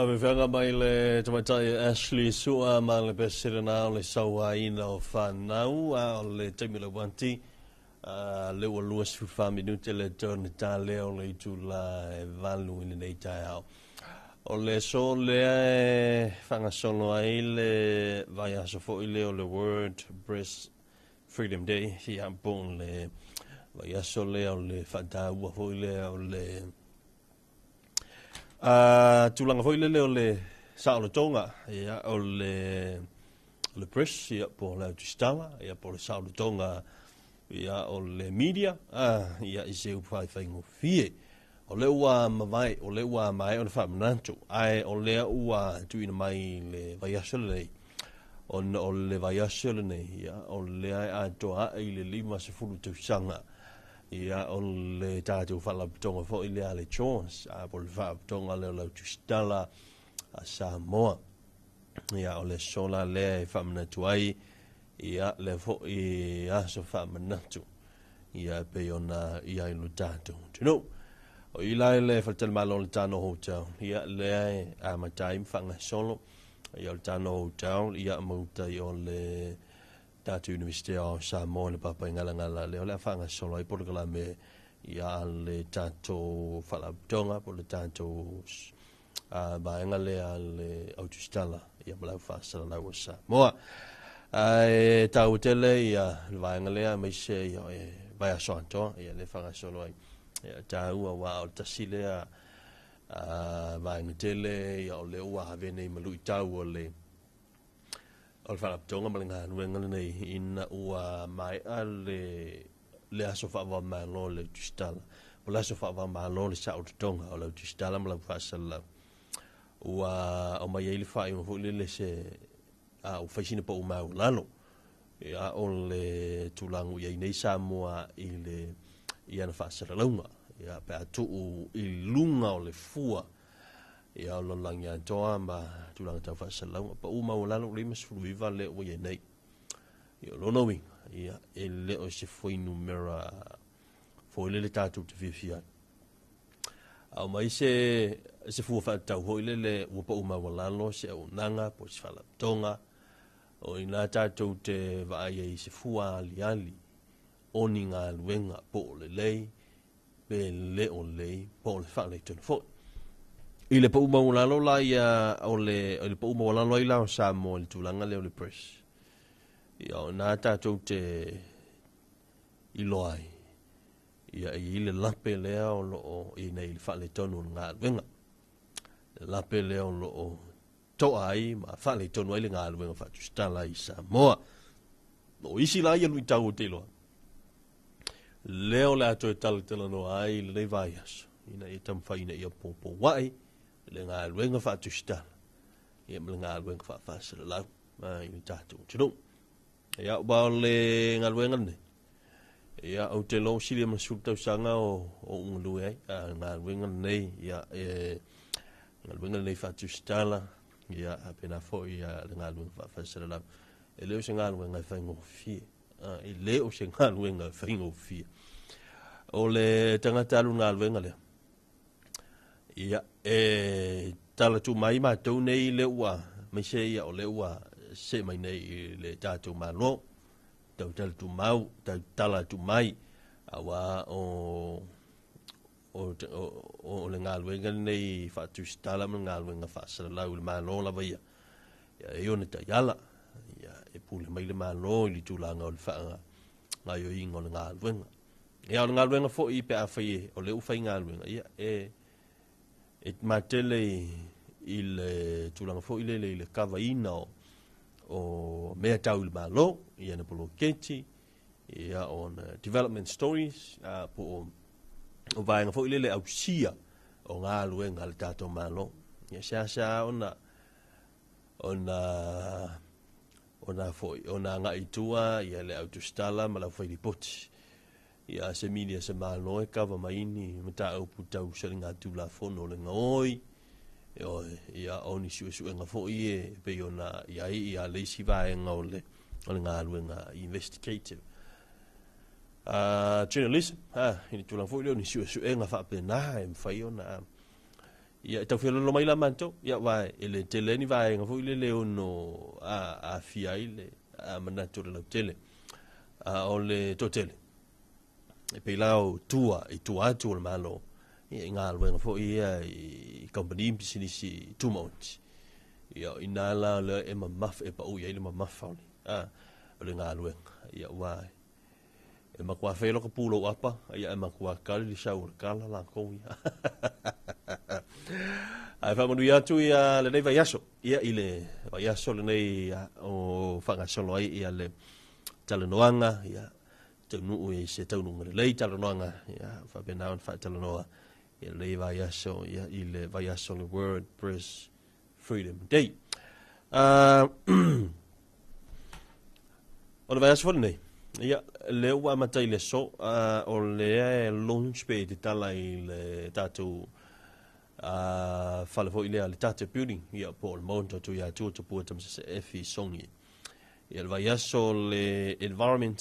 Me whanga mai le tamatai Ashley Sua ma le besira na o le saua ina o whanau o le taimila wanti le ua lua sifa minute le tōna tā leo le itu la e valu ina nei tai au. O le so le whanga solo ai le vai aso fo i leo le World Breast Freedom Day hi a bon le vai aso leo le whata ua fo i leo le tulanga foi leo le sao tonga ia o le press ia po la tistala ia po le sao tonga ia o le media ia ise ufai fai ngo fie o le ua mai o le ua mai o le famananto ai o le ua tuina mai le vaiasole o le vaiasole nei ia o le ai a toa i le lima se fulu te sanga ia o le tātou whalaputonga fo i lea le chons a po le whalaputonga leo lau tustala a Samoa ia o le sola lea e whamanatu ai ia le fo i aso whamanatu ia pe ona ia ilu tātou tino o i lai le whatal malo le tāno hotel ia lea a mataim whanga solo ia le tāno hotel ia mautai o le Tatu University o Samoa le papa ngala le ole fanga solo I portugala me ia le tato whalaptonga po le tato ba ngale ale autustala ia malau whaasala lau Samoa. Ai tau tele ia vai ngale me se ia vai asonto ia le fanga solo ai ia tau wa o tasile vai ngtele ia le ua havene malu tau le al whalaptonga malinga nuenga nei ina ua mai le aso whaava malo le tustala. O le aso whaava malo le sa tonga o le tustala malau whaasala. Ua o mai eili whae mawhuli le se o whaisina pa umau lalo. Ia o le tulangu ia nei Samoa i le iana whaasala launga. Ia pe atu i lunga o le fua. Ia o langi antoa ma tulanga tau whaasala launga. Pa umau lalo le mas furuiva le o ia nei. Ia lono winga. Ia e leo se foi numera foi le tatu te fifia au mai se fu fa tau hoi le o pa uma walalo se o nanga po se fala tonga o ina tatu te vai e se fua ali oninga luenga po le lei pe le o lei po le fa le ton fo ile pa uma walalo la ia o le pa uma walalo ila o Samoa le tulanga le o le press ia na tatou te iloai ia i le lape lea o lo i nei le whale tonu ngā luenga le lape lea o lo toa ai ma whale tonu ai le ngā luenga whatustala i Samoa o isi la ia lui tau o te iloa leo le ato e tala no ai le nei vai aso ina i tamwhaina ia popo wai le ngā luenga whatustala ia le ngā luenga whatwhasala lau i ni tatou tino ia ba le ngaluenga ne ia o te lo sili ma sulta sanga o ngulu ai ngaluenga nei ia ngaluenga nei fatustala ia apena fo ia le ngaluenga fa sala e le o ngaluenga fa ngofi e le o ngaluenga fa ngofi o le tangata lu ngaluenga le ia tala tu mai ma tu nei le wa me se ia o le wa se mai nei le tatou malo tau tala tu mau tau tala tu mai awa o le ngaluenga nei fatustala ma ngaluenga fasala lau le malo la vai ia e ona ta yala ia e pule mai le malo li tulanga o le fanga ngai o ingo le ngaluenga ia o le ngaluenga fo i pe afai o le ufai ngaluenga ia e matele i le tulanga fo i le kava ina o mea tau il malo i ana polo keti ia on development stories po o vaenga fo ile le ausia o ngā luenga le tato malo ia sa ona ngā itua ia le autostala ma la whairi poti ia se media se malo e kawa maini mata au putau sa ngā tula fono le ngoi ia oni su nga fo ie pe ona ia le si va nga ole nga luenga investigative journalism ini tulang fo ile ni su nga fa pe na em fa ona ia tau felo lo mai la manto ia va ele tele ni va nga fo ile le ono a fia ile manato le tele ole totele e pe lao tua tu le malo ngā luenga fo ia i company business tumont ia inala le e mamaf e pa o ia le mamaf ni o le ngā luenga ia wa e makua felo ka pulo apa ia e makua kali li sau kala la ko ia ai fa manu ia tu ia le nei vai aso ia ile vai aso le nei o fanga solo ia le talanoanga ia tunu e se tunu le talanoanga ia fa benaun fa talanoa ia le vai aso ia ile vai aso le World Press Freedom Day o vai aso nei ia le ua matai le so o le launch pe te tala i le tatu fale fo ile le tatu building ia po le monto tu ia tu pu tam se efi songi ia le vai aso le Environment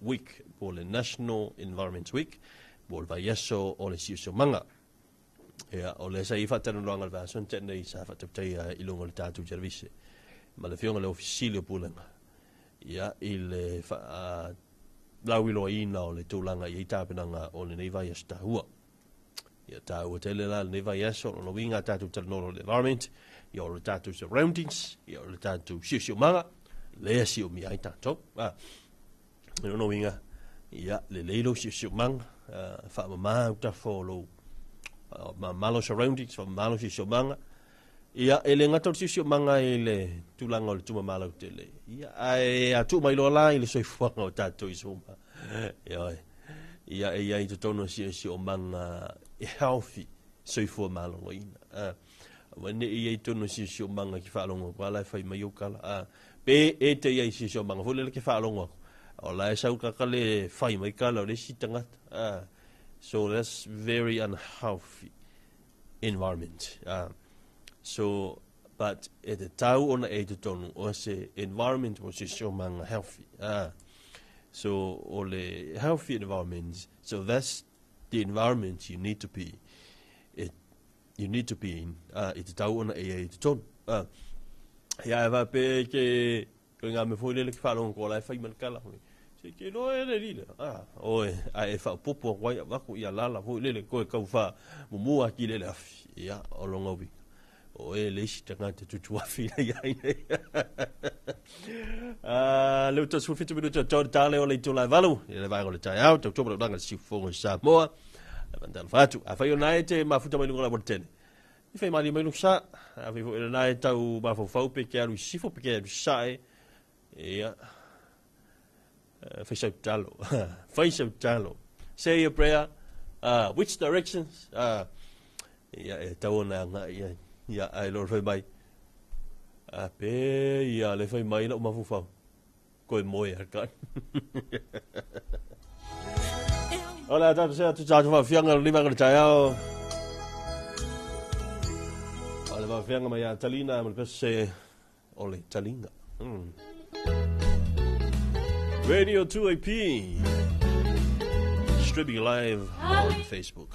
Week po le National Environment Week po le vai aso o le siuso manga ia o le sai fatano longa va son tenne sa fatai ilongo le tatu service ma le fionga le officiale po lenga ia i le lauiloa ina o le tūlanga i tāpenanga o le nei vai as tahua. Ia tāua tele la le nei vai as o lo winga tātou talanolo le environment, ia o le tātou surroundings, ia o le tātou siu manga, lea siu mi ai tātou. No winga, ia le leilo siu manga, wha ta follow malo surroundings, wha malo siu manga, ia ele ngata siu manga i le tūlanga o le tuma malo tele. Ia ai atu mai lo la i le soifuanga o tātou i soma. Ia i te tono siu manga healthy soifua malo ina. Wane i tono siu manga ki whaalonga kwa lai whai mai ukala. Pe e te iai siu manga fule le ki whaalonga. O lai sau kakale whai mai kala o le si tangata. So that's very unhealthy environment. So, but e te tau ona e te tonu o se environment o se manga healthy. So, all the healthy environments. So that's the environment you need to be. You need to be in. It's tau ona e te tonu. Ia eva pe ke ngā me foi lele ki whalonga ko lai whai mankala hoi. Se ke no e le lile. Oe, a e wha popo wai a wako ia lala foi lele koe kau wha mumua ki lele afi. Ia, o longa ubi. O e leisi tangata tutuafi na iai nei. Leu ta sulu 50 minuta tau tale o le tūlai valu. I le vai o le tai au, tau topa le udanga si fongo Samoa. Le vandala fatu. A whai o nai te mafuta mai lunga la tene. I whai mani mai lunga sa. A whai o nai tau mafau pe ke alu sifo pe ke alu sae. Ia. Whai sau talo. Whai sau talo. Say your prayer. Which directions? Ia e tau ona nga ia. Ia ai lor fai mai. Pe ia le fai mai na mafufau. Koe moe harkan. Ola tatu se atu tatu fa fianga lima ngale taiao. Ola fa fianga mai a talina mo pese ole talinga. Radio 2AP. Streaming live on Facebook.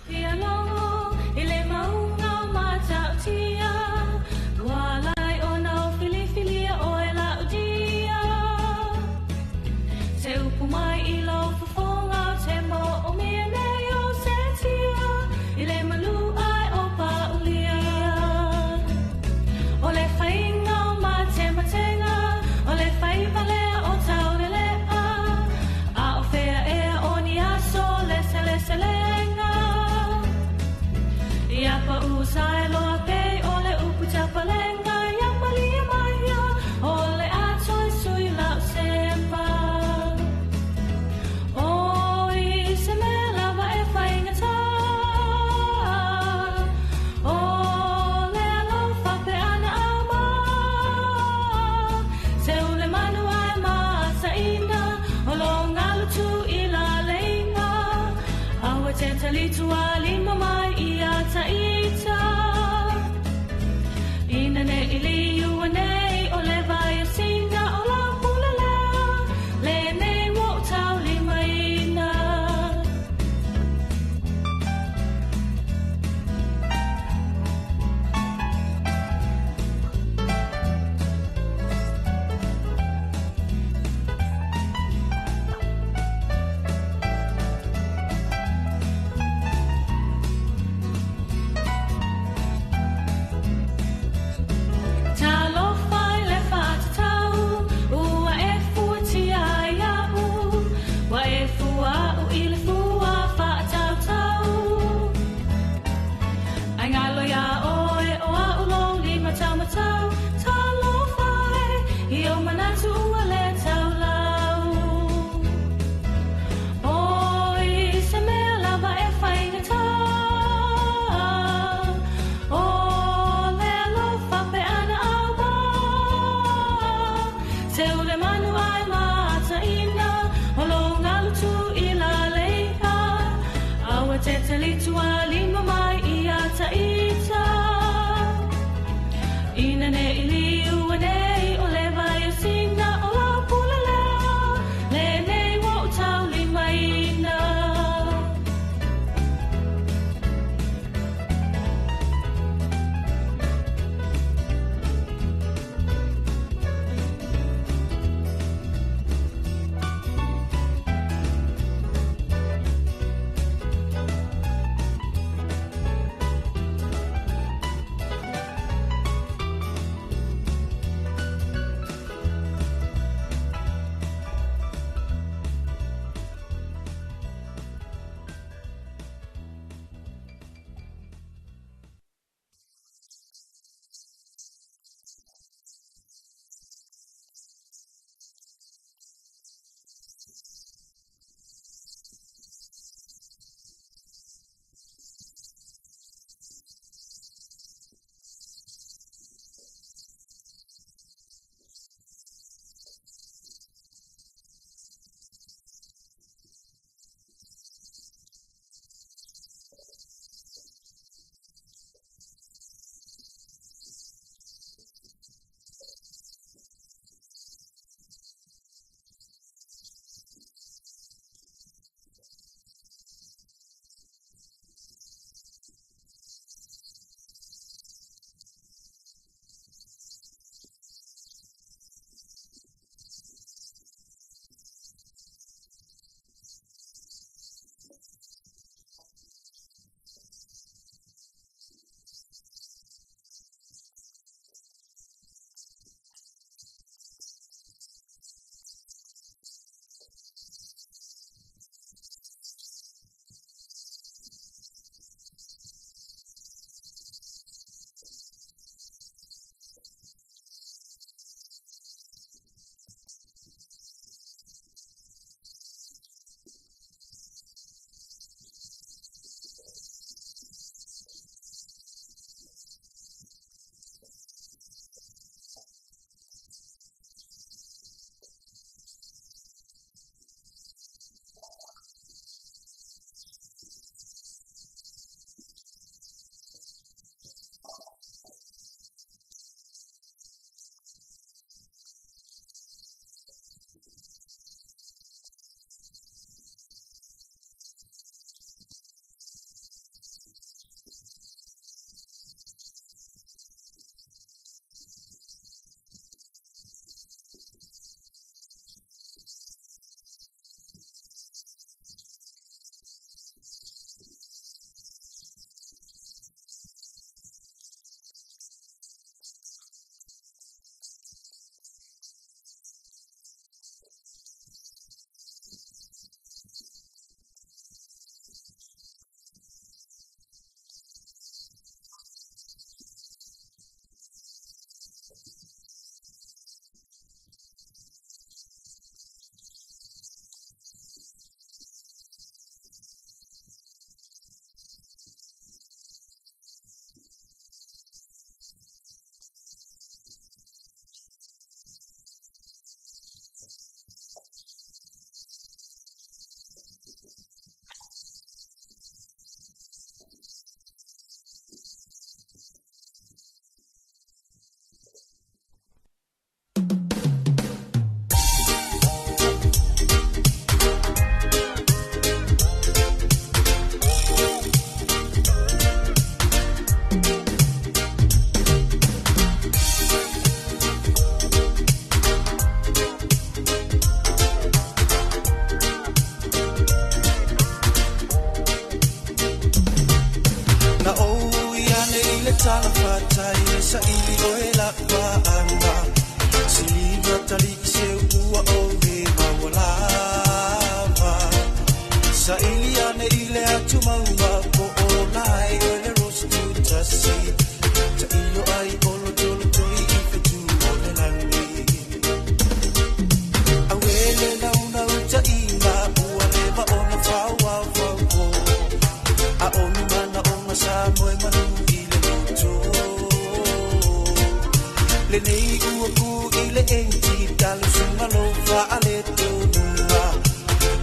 ile enti talu sumalofa ale tonunga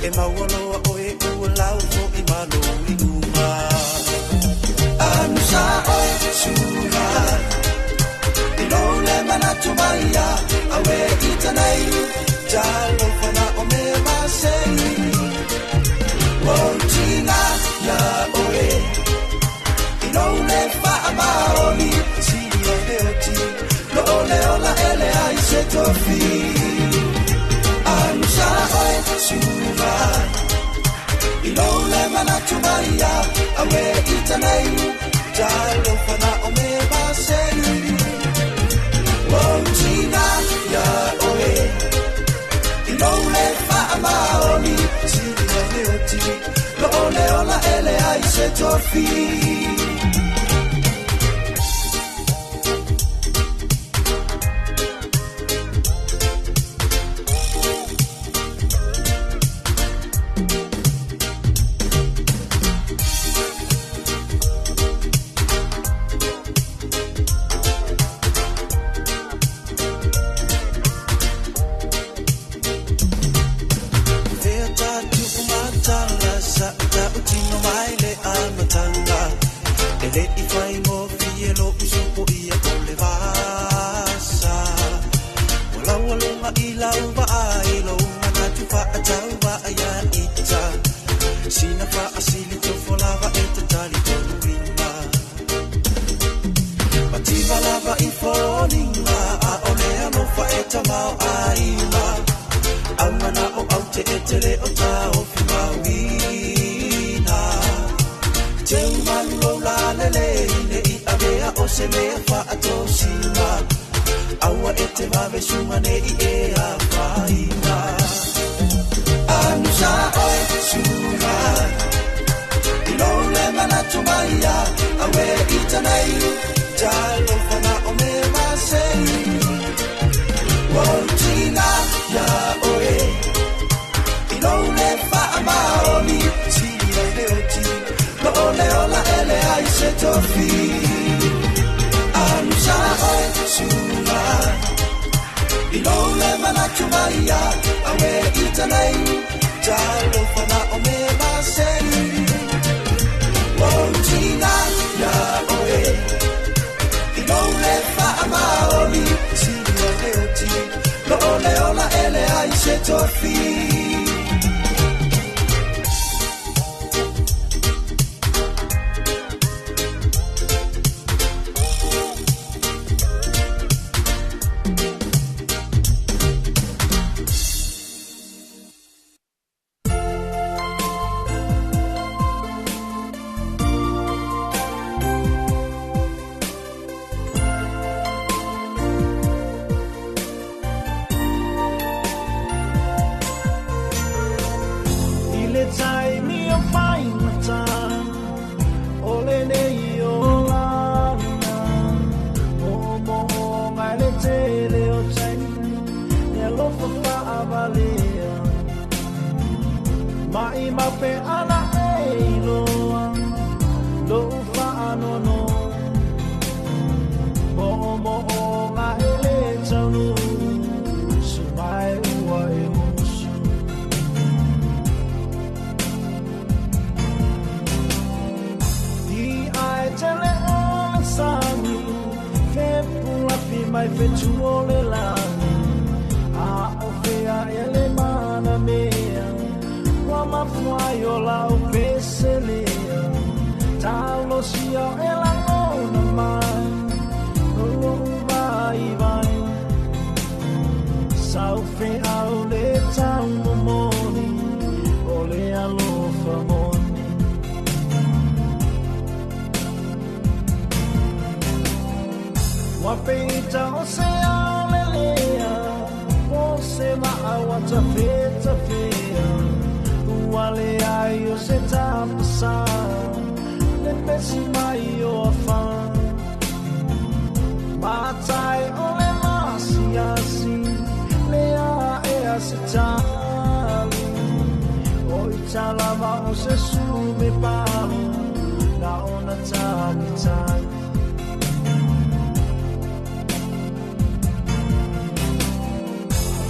e mawalo oe ulau fo I malo inuma anusa oe sura ilole manatumaya awe itanai talo fana ome masei wontina ya oe ilole fa amaoli si leoti lo ole ola ele ai se tofi anusa oe sura ilole manatumaya awe itanai talo fana ome masei wontina ya oe ilole fa amaoli si leoti lo ole ola ele ai se tofi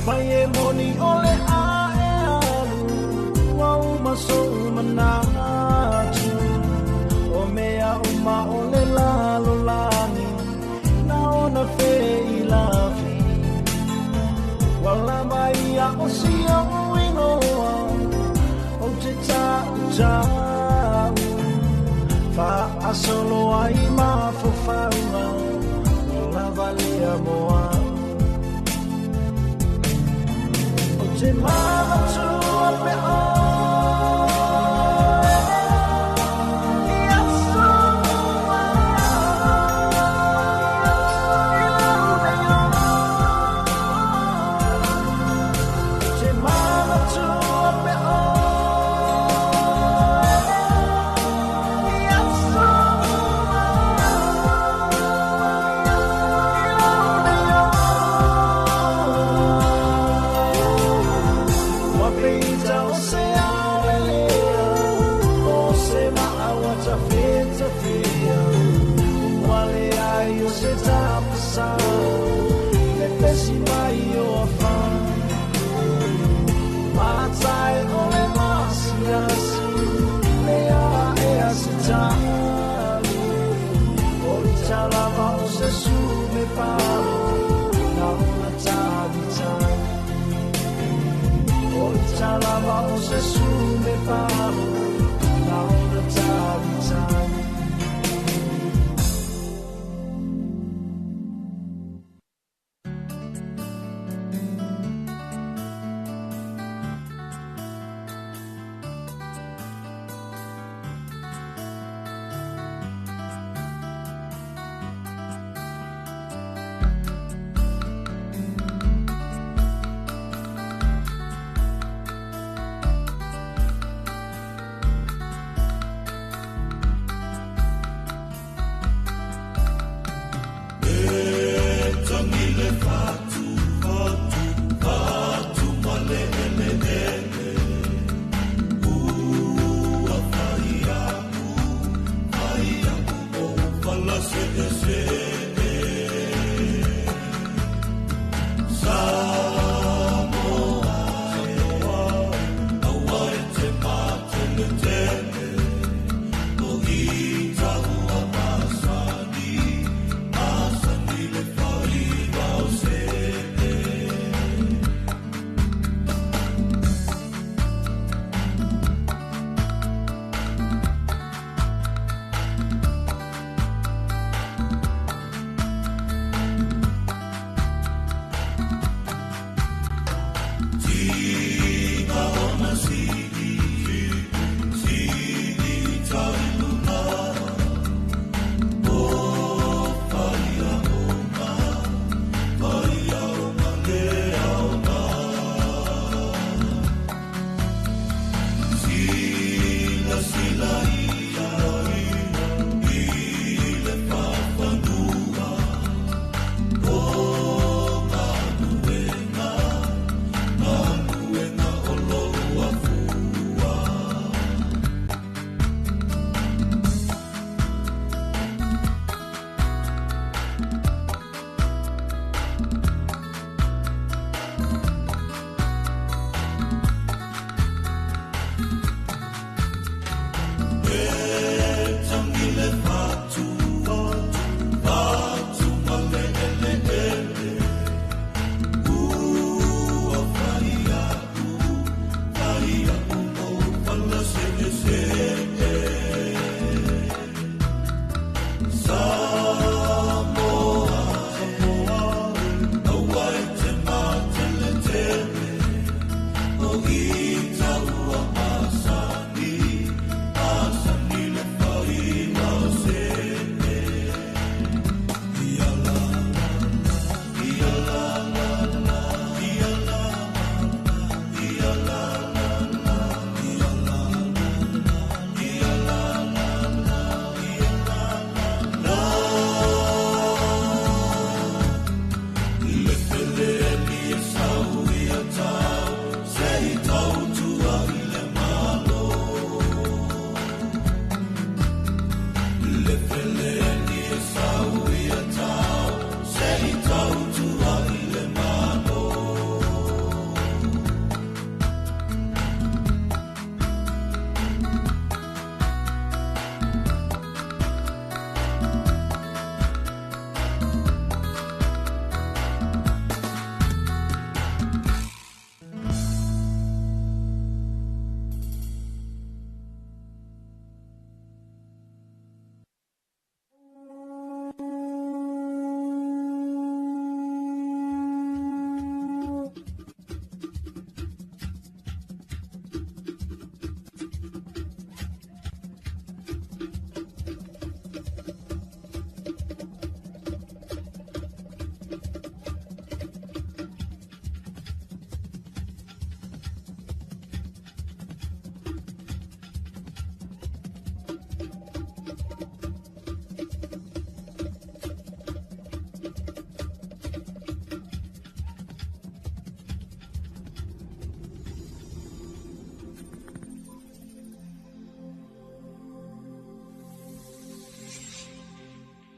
Paye moni ole ae alu Wau maso manatu O mea uma ole lalo langi Na ona fe ilafi Wala mai a o si o uinoa O te ta'u Fa asolo ai ma fofaua Wala vale a moa O te mama tua me o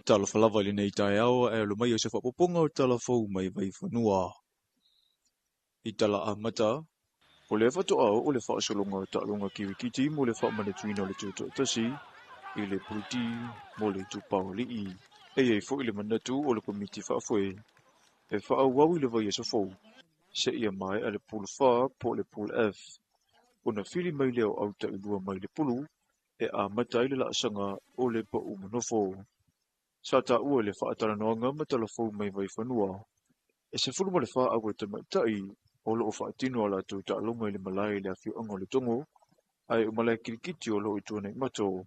Talofa lava le nei tae awa e lo mai o se whapoponga o talafou mai vai whanua. I tala a mata, o le whatu au o le whaasolonga o ta'alonga kiwikiti mo le whaamanetuina o le tuto tasi, i le puti mo le tupao li i. E fo i le manatu o le komiti whaafoe, e whaau i le vai e sofou, se ia mai a le pulu wha po le pulu F. O na whili mai leo au ta ilua mai le pulu, e a mata i le laasanga o le pa umanofo. Sa ta ua le whaatara noanga ma talafou mai vai whanua. E se fulu ma le wha awa te maitai, o lo o whaatino ala tu ta alonga i le malai le awhi anga le tongo, ai o malai kirikiti o lo i tuanei mato,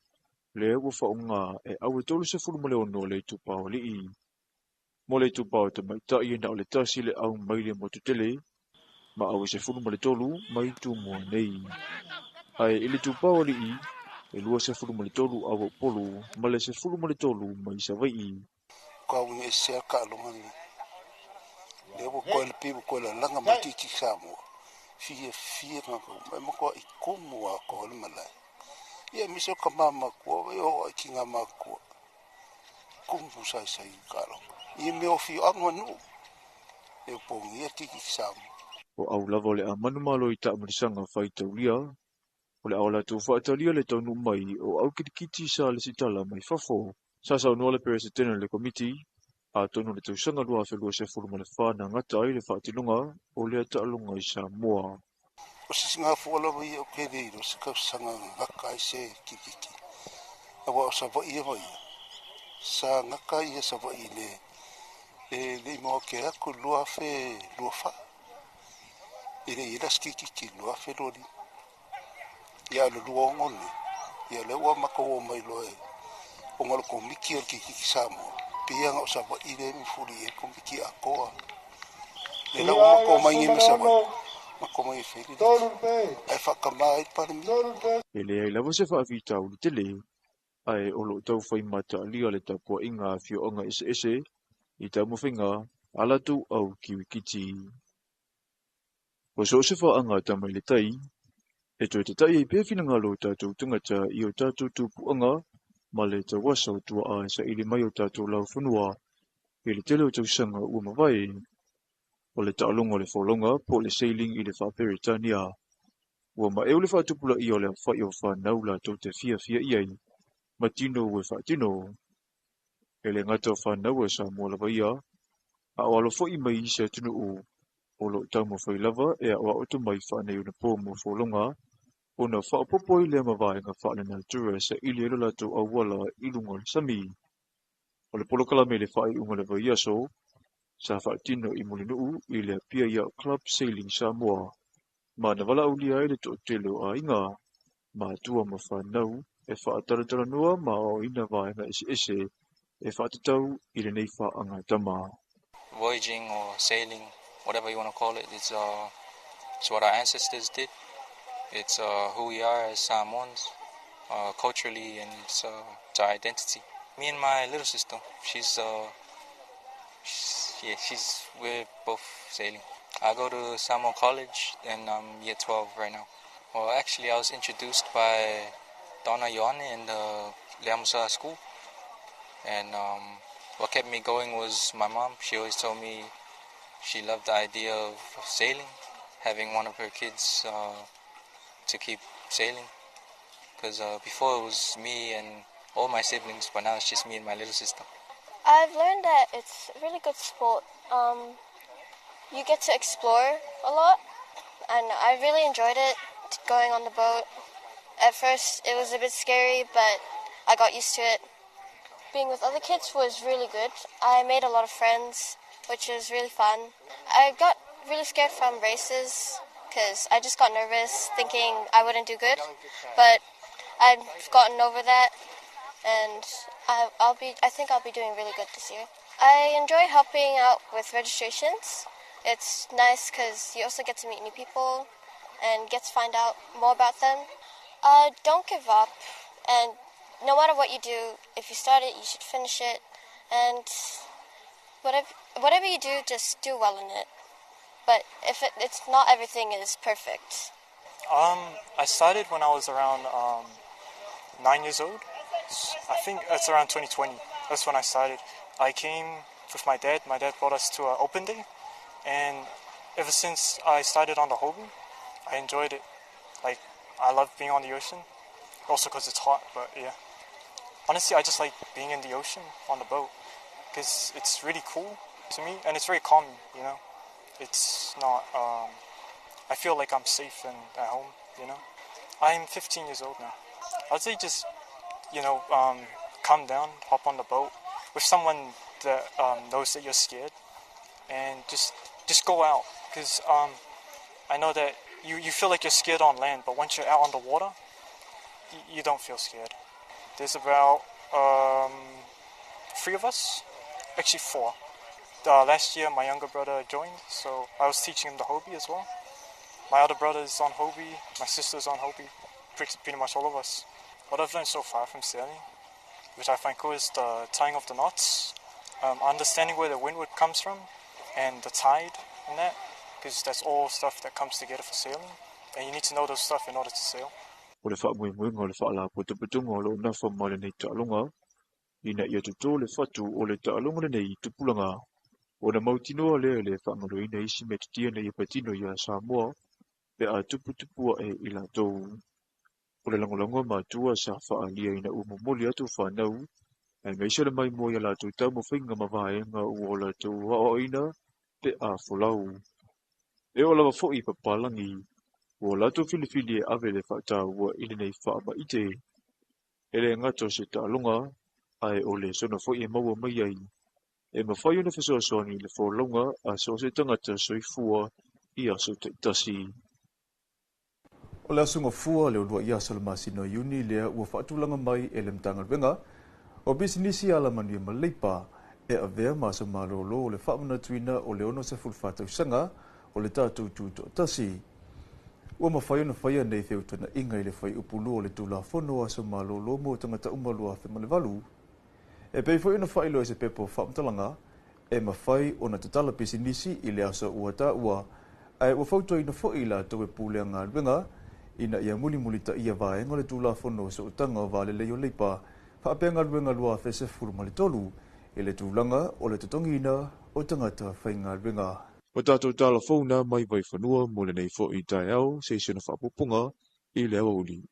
le ua whaunga e awa tolu se fulu ma le ono le tupao li i. Mo le tupao te maitai na o le tasi le au mai le motutele, ma awa se fulu ma le tolu mai tu mua nei. Ai ili tupao li i, e lua se fulu ma le tolu awa polu, ma le se fulu ma le tolu mai sa vai i. Kwa wini e sea ka alonga ni. Le wo koe le pibu koe la langa matiti Samoa. Fie ngako. Mai mako i kumu a ko le malai. Ia miso ka mama kua. Ia o ki ngā makua. Kumu sai ka alonga. Ia me o fio angwa nu. E pongi ia tiki Samoa. O au lava le a manu malo i ta amarisanga whai taulia, o le awala tu whaatalia le taunu mai o au kirikiti sa le sitala mai fafo. Sa sau noa le perese tena le komiti, a tonu le tausanga lua whelua se furu ma le whana ngata ai le whaatilunga o le ataalunga i Samoa. O sisi ngā fualawa ia o kereiro se kausanga ngaka i se kikiki. Awa o sa wa ia wa ia. Sa ngaka ia sa wa i le. E le imoa ke aku lua fe lua wha. E le ila skikiki lua fe lori. Ia le lua ngone. Ia le ua maka o mai loe. O ngalo ko miki o kikiki Samoa. Pia ngau sa wa i le mi furi e ko miki a koa. Le la ua maka o mai ngeme sa wa. Maka mai feri. Ai whakamai parami. E le ai lava se whaavita uli tele, ai o lo tau whai mata lia le tapua inga fio onga ese i tau mawhinga alatu au kiwikiti. O so se whaanga tamai le tai, e toi te tai e pewhina ngalo tātou tungata i o tātou tūpuanga, ma le tau wasa o tua a sa ili mai o tātou lau whanua, e le tele o tau sanga ua mawai, o le taalonga le wholonga po le sailing i le whaperitania. Ua ma e o le whaatupula i o le whai o whanau la tau te fia iai, ma tino ue whaatino. E le ngata o whanau e sa mua lava ia, a o alo fwoi mai i se tunu o lo tau mo whai lava e a o auto mai whanei o na pō mo wholonga, o na whaapopoi le mawai ngā whaale na tura sa ili elo lato au wala ilunga le sami. O le polokala me le whai unga le vai aso, sa whaatino i molinuu i le pia ia Club Sailing Samoa. Ma na wala ulia e le to telo a inga, ma tua ma whanau e whaataratara noa ma o ina vaenga ese e whaatatau i le nei whaanga tama. Voyaging or sailing, whatever you want to call it, it's what our ancestors did. It's who we are as Samoans, culturally, and it's our identity. Me and my little sister, we're both sailing. I go to Samoa College and I'm year 12 right now. Well, actually, I was introduced by Donna Ioane in the Leamusa school. And what kept me going was my mom. She always told me she loved the idea of sailing, having one of her kids to keep sailing. Because before it was me and all my siblings, but now it's just me and my little sister. I've learned that it's a really good sport. You get to explore a lot, and I really enjoyed it, going on the boat. At first, it was a bit scary, but I got used to it. Being with other kids was really good. I made a lot of friends, which was really fun. I got really scared from races, because I just got nervous, thinking I wouldn't do good, but I've gotten over that, and I think I'll be doing really good this year. I enjoy helping out with registrations. It's nice because you also get to meet new people and get to find out more about them. Don't give up, and no matter what you do, if you start it, you should finish it, and whatever you do, just do well in it. But if it's not everything is perfect. I started when I was around 9 years old. I think it's around 2020. That's when I started. I came with my dad. My dad brought us to an open day. And ever since I started on the Hobie, I enjoyed it. Like, I love being on the ocean. Also because it's hot, but yeah. Honestly, I just like being in the ocean on the boat because it's really cool to me and it's very calming, you know. It's not, I feel like I'm safe and at home, you know. I'm 15 years old now. I would say just, you know, calm down, hop on the boat with someone that knows that you're scared and just go out because I know that you feel like you're scared on land, but once you're out on the water, you don't feel scared. There's about 3 of us, actually 4. Last year, my younger brother joined, so I was teaching him the Hobie as well. My other brother is on Hobie, my sister's on Hobie, pretty much all of us. What I've learned so far from sailing, which I find cool, is the tying of the knots, understanding where the windward comes from, and the tide and that, because that's all stuff that comes together for sailing, and you need to know those stuff in order to sail. O le whaamui le whaala putuputunga o lo na whamale nei ta'alonga, ina ia tuto le whatu o le ta'alonga nei tupulanga. O na mautinoa le whaangaloina isi me tutia nei patino ia Samoa, pe a tuputupua i la tou. O le langolonga matua sa whaalia ina umomoli atu whanau, e meisa le mai mo ia la tou tau mo whainga mawaenga o la tou haoina, pe a folau. E o lawa fo'i papalangi, o la tou filifili e ave le whaatau ili nei whaama ite. E le ngato se ta'alonga, ai o le sona fo'i e maua mai ai. E mawhai ona whasoasoni le whaolonga a so se tangata soifua i aso te tasi. O le asunga fua le udua ia Salamasino Iuni lea ua whaatulanga mai e le mtanga wenga o bisinisi ala manuia maleipa e avea masa malolo o le whaamana tuina o le ono se fulfatau sanga o le tātou tūto tasi. Ua mawhai ona whaia nei whiutana inga i le whai upulu o le tūla whono asa malolo mo tangata umalua whemale walu. E pei whai ona whai loa se pepo whaamtalanga e mawhai ona tatala bisinisi i le asa ua ta ua ai ua whautua ina whai la tau e pūlea ngā wenga ina ia muli ta ia vaenga le tūla whono sa utanga o vale leo leipa whaapenga luenga lua whese furu malitolu i le tūlanga o le tutongina o tangata whainga luenga. O tātou tāla whauna mai vai whanua mo le nei fo i tai au se sena whapupunga i le awa uli.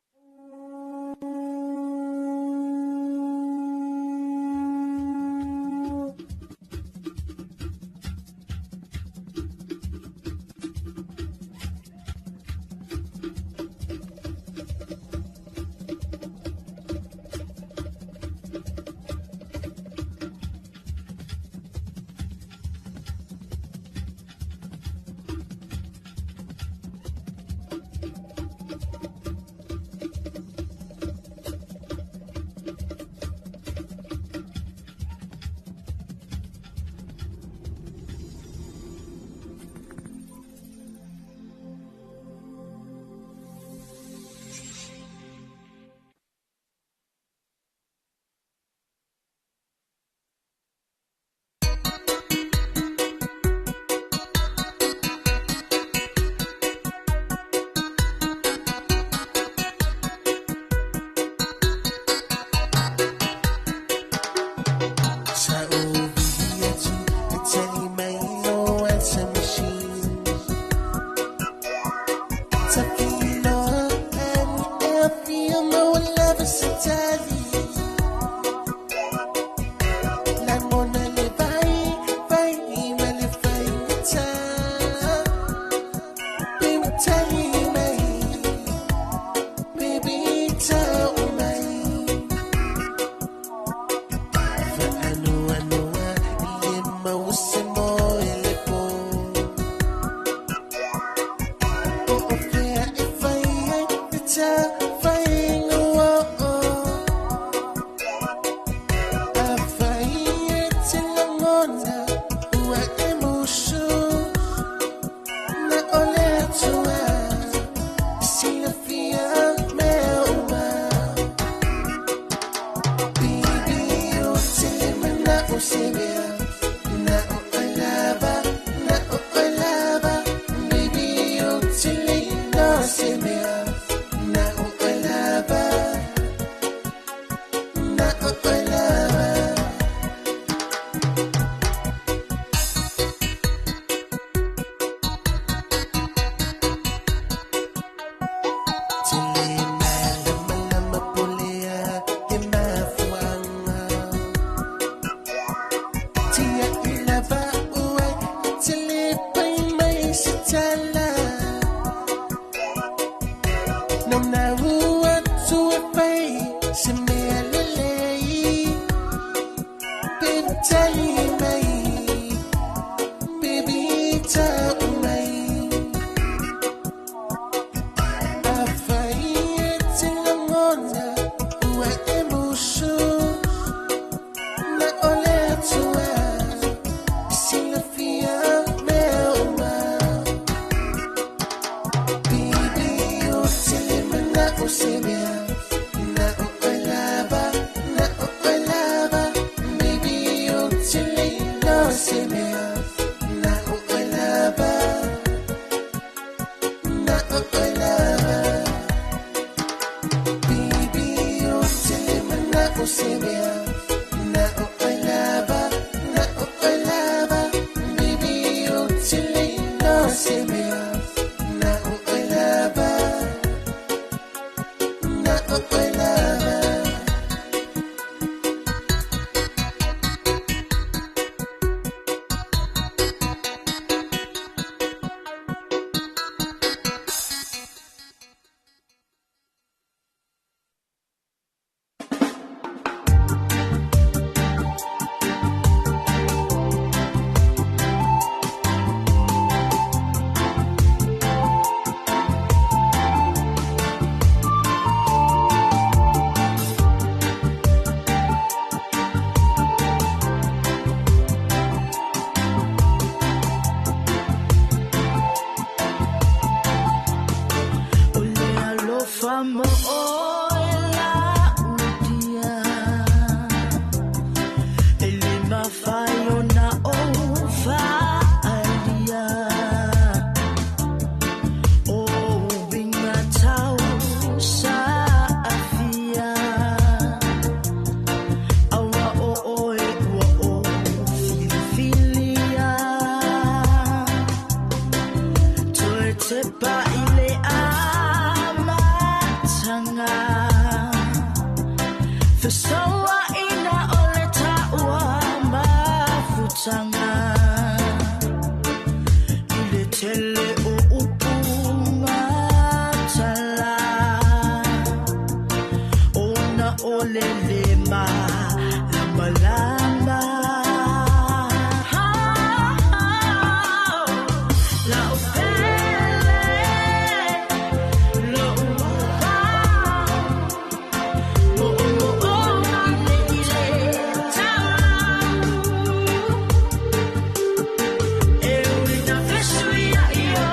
Eu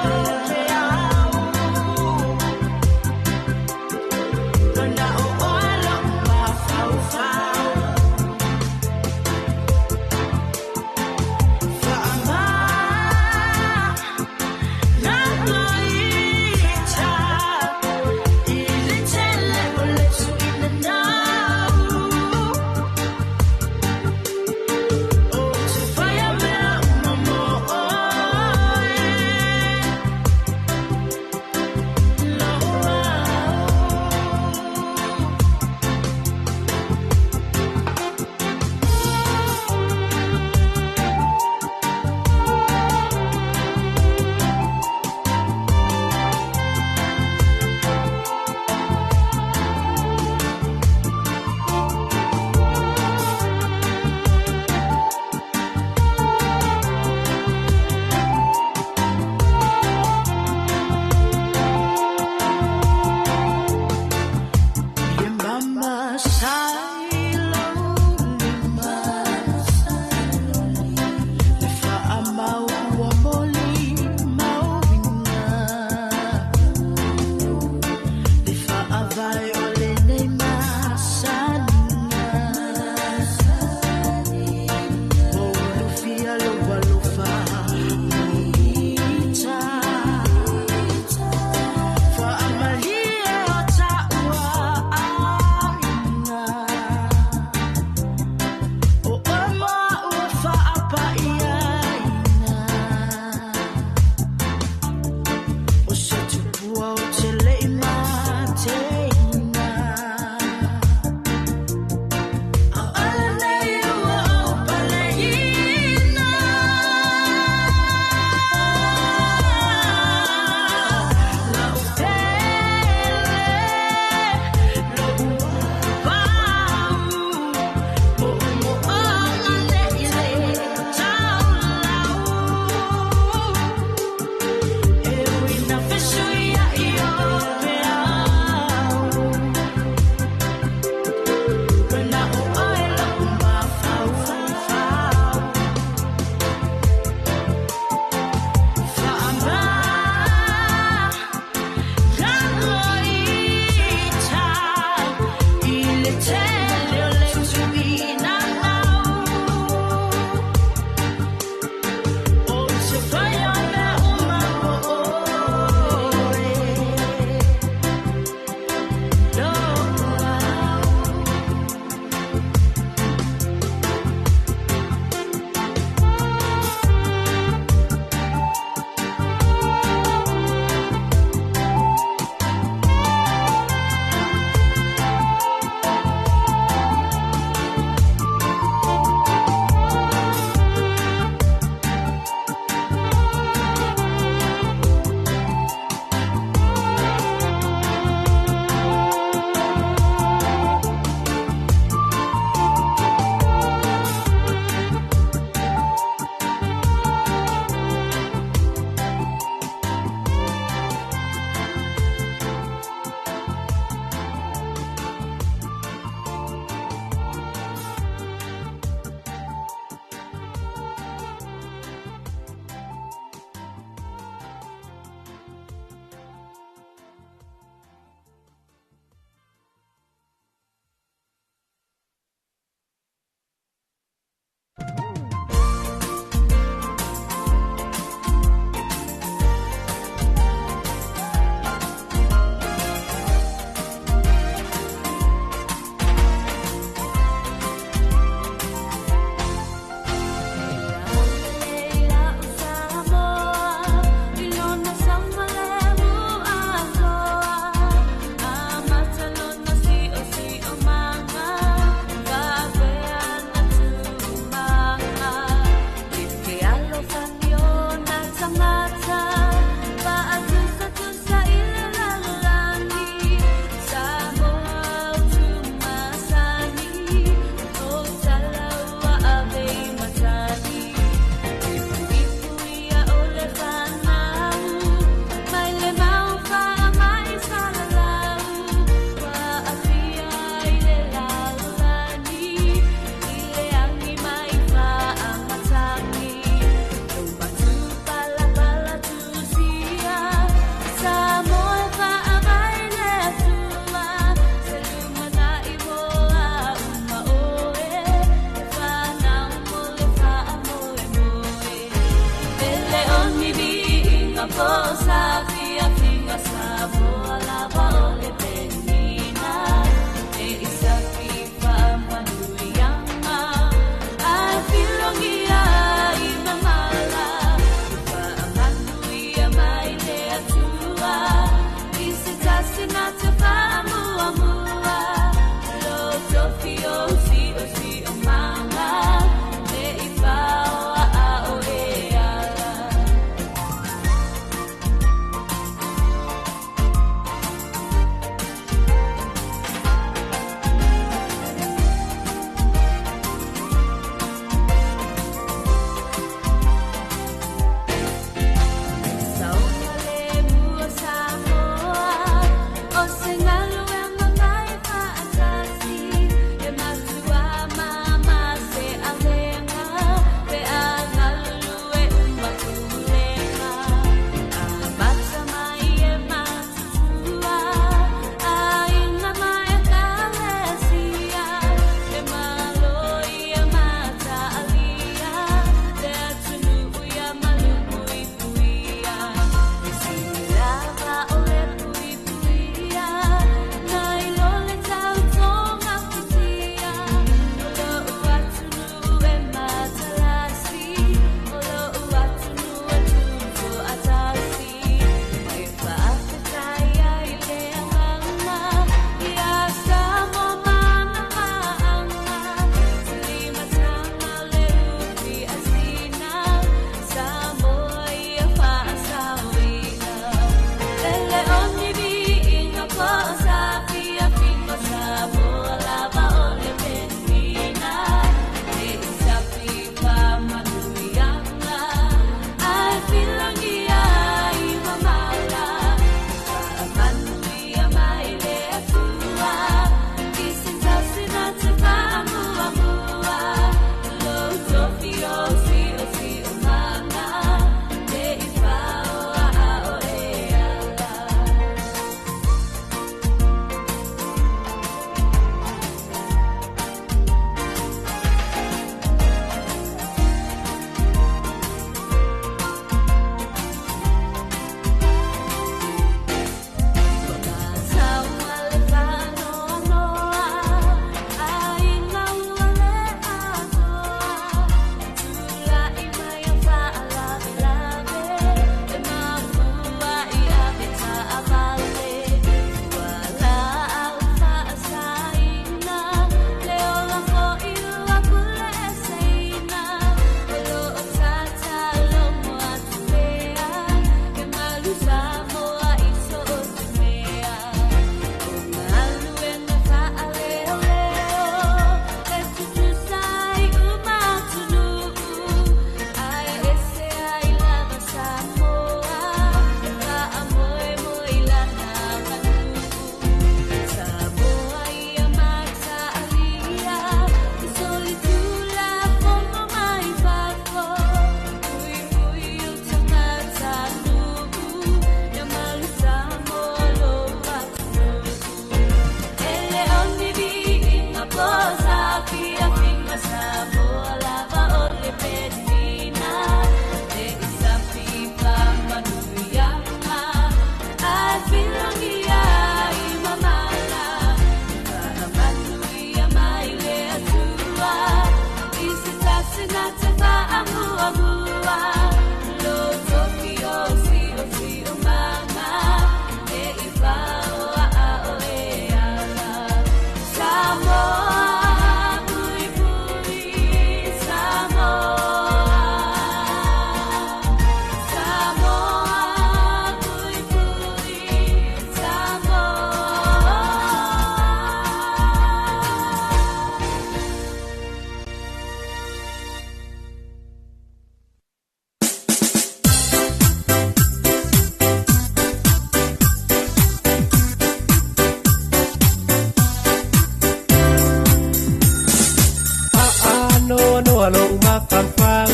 alo uma fanfang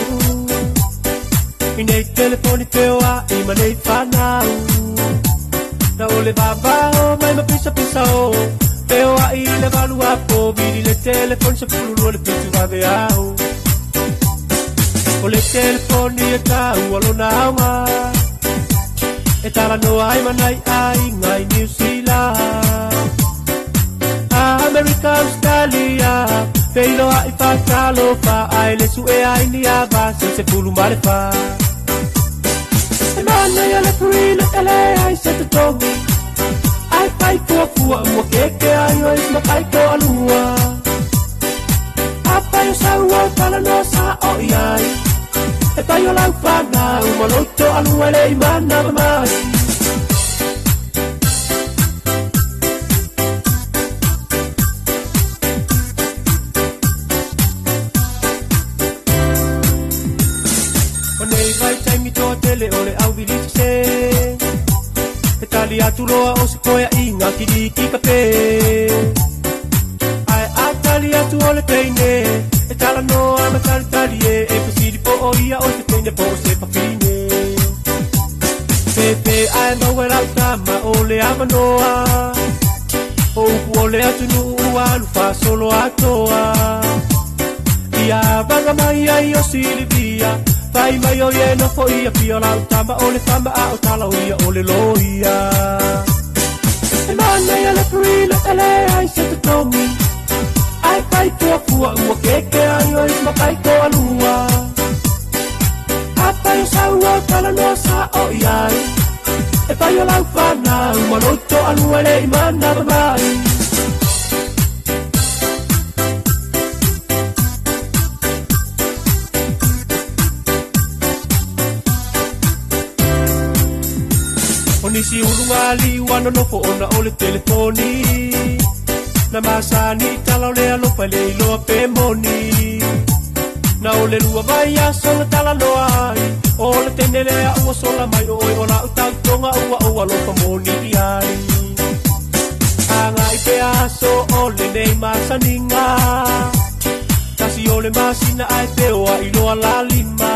Inei telefoni teo a ima nei whanau Na ole baba o mai mapisa pisa o Teo a i le valu a po Viri le telefoni sa pulu le pitu vave au O le telefoni e tau alo na uma e tala no ai manai ai ngai New Zealand America Australia Feilo ai fa Talofa ai le su e ai ni ava se pulu male fa e mana ya le purina ele ai se te togi ai pai fua mo ke ai oi ma pai ko alua apa yo sawa tala no sa o ai e pai o lau fana o maloto alua le imana mai Tele ole au vilisi se e tali atu loa o se koea inga kiriki ka pe ai a tali atu ole teine e tala noa ma tali e pasiri po o ia o se teine po o se papine pe ai maue lau tama ole ama noa o upu ole atu nu alu fa solo atoa ia vanga mai ai o silivia Pai mai o ye no foi a piola tamba ole tamba a o tala o ia ole loia e mana ya la prina ele ai se te tomi ai pai fua o que ai o ma pai ko alua apa yo sawa tala no sa o ai e pai o la fana o maloto alua le mana mai Nisi ulunga li wano no fo ona ole telefoni na masani tala ole alo pale ilo pe moni na ole lua vai a sola tala no ai ole tenele a ua sola mai oi ola uta tonga ua lo pa moni ai anga i pe aso ole nei masaninga kasi ole masina ai pe oa ilo ala lima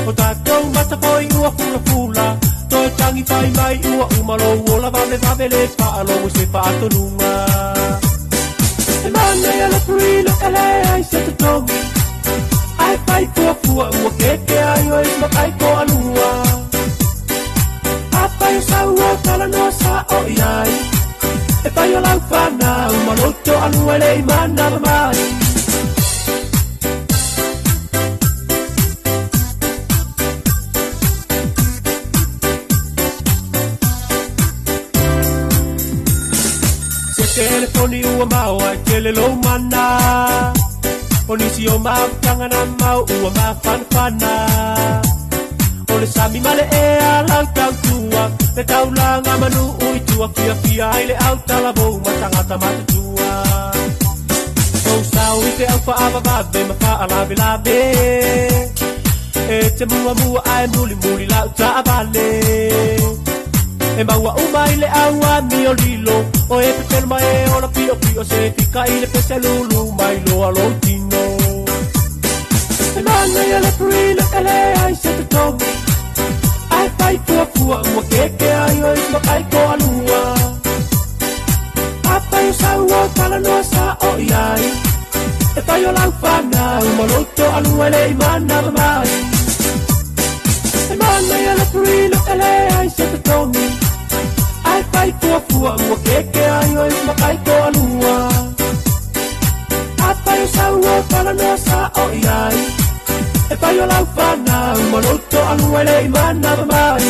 o tatong mata poi ua fula Toi tangi pai mai ua umalo ola vale le pa alo se pa tonunga e mana ya la prina ele ai se te tomi ai pai fua ua ke ai oi ma pai ko alua apa yo sawa tala no sa o ai e pai o lau fana umalo to alua le mana mai Telefoni ua mau ai tele lo mana Onisi o mau tangana mau ua mau fanfana Ole sami male e alau tau tua Le tau langa manu ui tua fia ai le au talabou matangata matatua Ou sau i te au faa babe ma faa labe E te mua ai muli lau taa vale E maua umai le aua mi o lilo O e pepel mai e ora pio se fika i le pese lulu mai lo alo tino E mana ya le prina ele ai se te tomi Ai pai fua ua ke ai o isma kai ko alua Apa yo saua tala no sa o iai E pai o lau fana umaloto alua le imana mai E mana ya le prina ele ai se te tomi Ai pai fua ua ke ai oi ma kai ko alua Apa yo saua tala no sa o iai E pai o lau fana umaloto alua le imana mai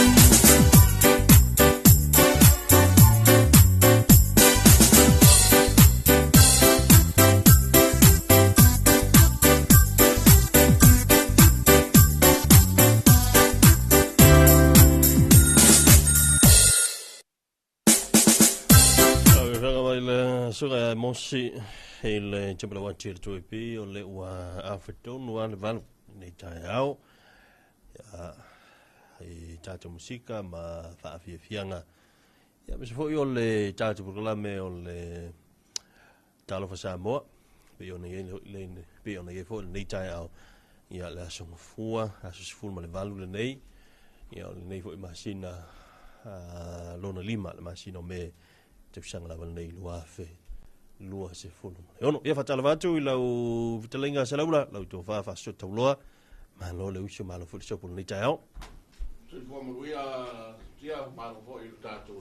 Suga mosi ele chapela wa chir tu pi o le wa afeton wa le val nei tai au ya ai tata musika ma fa fianga ya me fo yo le tata programa o le Talofa Samoa pe yo nei fo nei tai au ya la song fua aso ful ma le val le nei ya le nei fo masina lona lima le masino me te sanga la nei lua fe lua se fulu ono ia fatala vatu i lau vitalinga salaula lau to fa so tauloa ma lo le uso ma lo fu so pul ni tao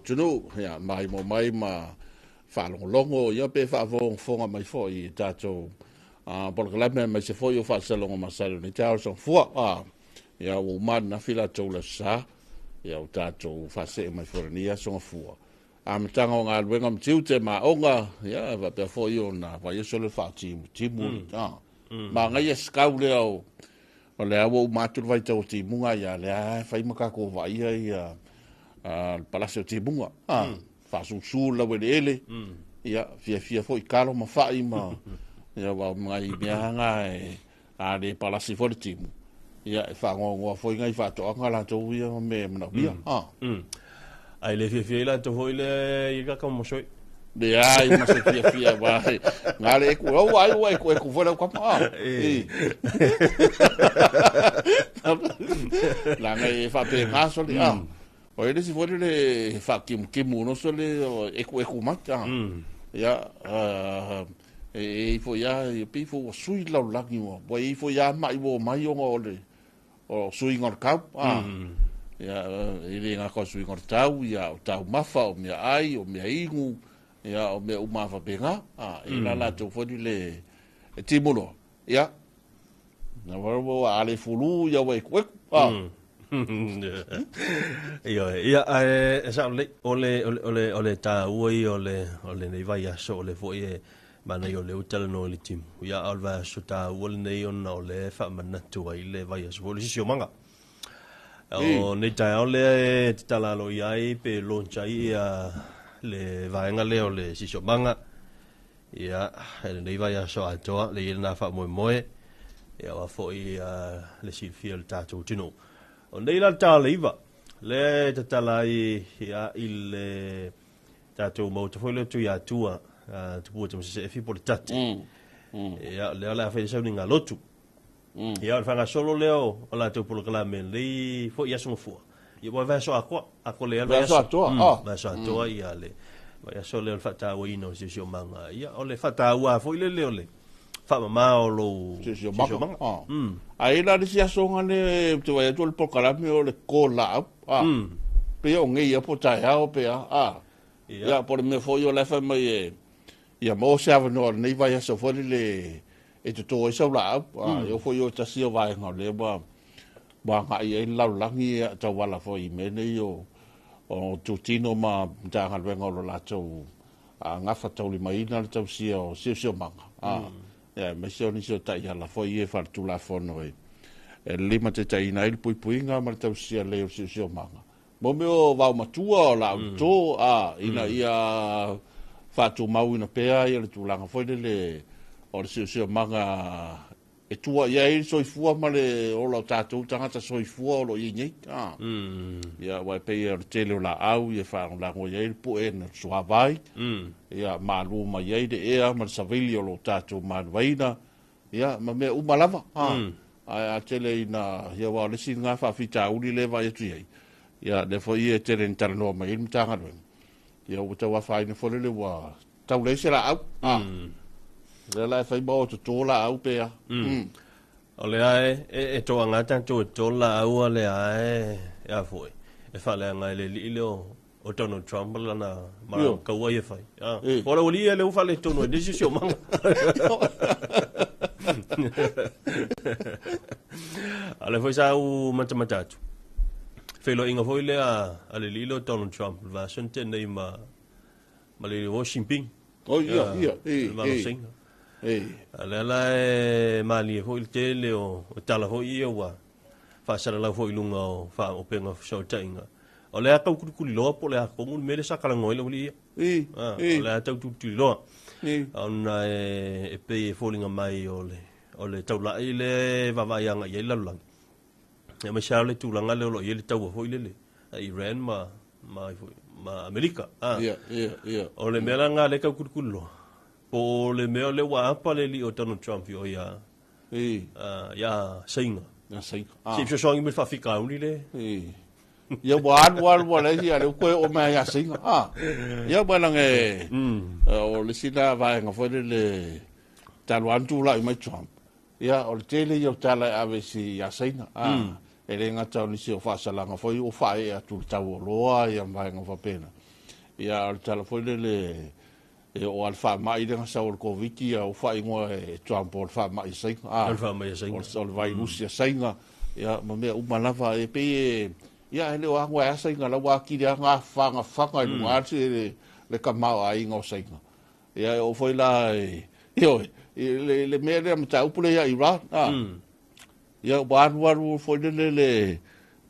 Tunu, ya, mai mo mai ma whalongolongo, ia pe whafonga mai fo I tātou. Por que lame mai se fo I o whasalongo masalo ni tāo son fua. Ia o mana whila tau la sa, ia o tātou whase mai forania songa fua. Matanga o ngā luenga mtiu te maonga, ia, va pe fo I o na, va yeso le whaatimu, timu. Ma ngai skau le au, o le awo matur vai tau timunga, ia le ai, whai makako vai ia, Palasio Timunga. Whasusu la wele ele. Ia, fia fo I karo ma whai ma. Ia, wa mai mianga a le Palasio fo le timu. Ia, whangongoa fo I ngai whatoanga la tau ia me mana bia. Ai le fia la tau hoi le I kaka mosoi. Le ai, ma se fia vai. Ngā le eku, au ai, eku fo le kama. La ngai whape ngaso le. O ele si fore le whakimu no so le eku mata. Ia, fo ia, pi fo sui lau lagi mo. Bo fo ia mai wo mai o ngole. O sui ngor kau. Ia, ele ngā ko sui ngor tau, ia, o tau mafa, o mea ai, o mea ingu, ia, o mea umafa penga. Ila la tau fore le timuno. Ia, na warabo ale fulu, ia wa eku. Ia sa ole ta ui ole nei vai aso ole foi mana yo le utal no le tim ia alva so ta ole nei ona ole fa mana tu ai le vai aso le sio manga o nei ta ole tala lo ia pe loncha ia le vaenga le ole sio manga ia nei vai aso atoa le na fa moe ia wa foi le silfia ta tu tino o nei la tala iva le tala ia il tatou mo te foi le tu ia tua tu puto se fi por tate ia le ala fa sa ninga lotu ia fa nga solo leo ala tu por kala men le foi ia so fu ia va va so ako le va so tua ia le va so le fa ta wi no si manga ia o le fa ta wa foi le le fa mama o lo si manga ai la disia songa le tu vai tu el pokalami o le kola pe o ngai a pota o pe ia por me foi o le fa mai ia mo se ava no nei vai so foi le e tu to so la eu foi o tasi o vai ngale ba ngai la langi ta wala foi me nei o tutino ma ta ngal venga lo la tu nga fa tau mai na tau si o manga ia me se oni so tai ala foi e far tu la fono e lima te tai na il pui nga ma tau sia le o si manga mo me o va matua la to ina ia fa tu mau ina pea ia le tu langa foi le o si manga e tua ia il so fu ma le o la tatu tanga so fu lo i ni ia wa pe ia tele la au ia fa la ngo ia il pu en so vai ia ma lu ma ia de ia ma savilio lo tatu ma vaina ia ma me u malava a tele ina ia wa le singa fa fita u le va ia tu ia de fo ia tele interno ma il tanga do ia u ta wa fa ina fo le wa tau le se la au le la fai bo to la au pe o le ai e to anga tan to la au le ai ya foi e fa le ngai le li o Donald Trump la na ma ka wa ye fai ora o li le u fa le to no decision manga ale foi sa u mata fe lo inga foi le a le li Donald Trump va sente nei ma le Washington ala mali ho il tele o tala ho ia wa fa sala la ho ilunga o fa o penga so tainga o le aka ku lo po le ko mun mele sakala ngoi lo li o le ata tu lo ona e pe falling mai o le taula ile va va yanga ye la la e ma sha le tu langa le lo ye le tau ho ile le Iran ma America o le mela nga le ka ku lo po le meo le wa pa le li o Donald Trump yo ya ya singa si so ngi fa fika uni le ya wa le ya le ko o ma ya singa ya ba lang o le sina va nga fo le talwan tu la mai Trump ya o le tele yo tala ave si ya singa le ngata o nisi o whaasalanga foi o whae atu tau o loa ia maenga whapena. Ia o tala foi le o alfa mai de sa o koviki o whae ngoa e Trump o alfa mai sainga. Alfa mai sainga. O vai Rusia sainga. Ia ma mea umalawa e pe ia hele o angwa e sainga la waki rea ngā whanga i lunga ati le kamau a inga o sainga. Ia o foi la le mea rea mata upule ia Iran. Ia waru foi le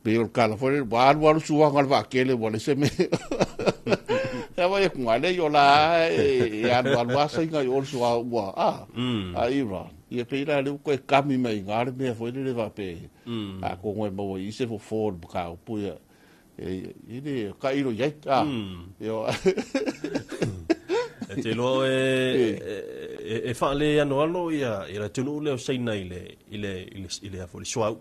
pe o kala foi waru suanga le wakele wale se me. Ia vai kunga le yo la e anu sainga i orsu a ua a Iran. Ia pe ira le ko e kami mai ngare me foi le va pe. A ko ngoi mo i se fo for ka pu ia. Ele ka iro ia. Yo. Te lo e fa le ano ia ira tunu le o saina ile afo le swau.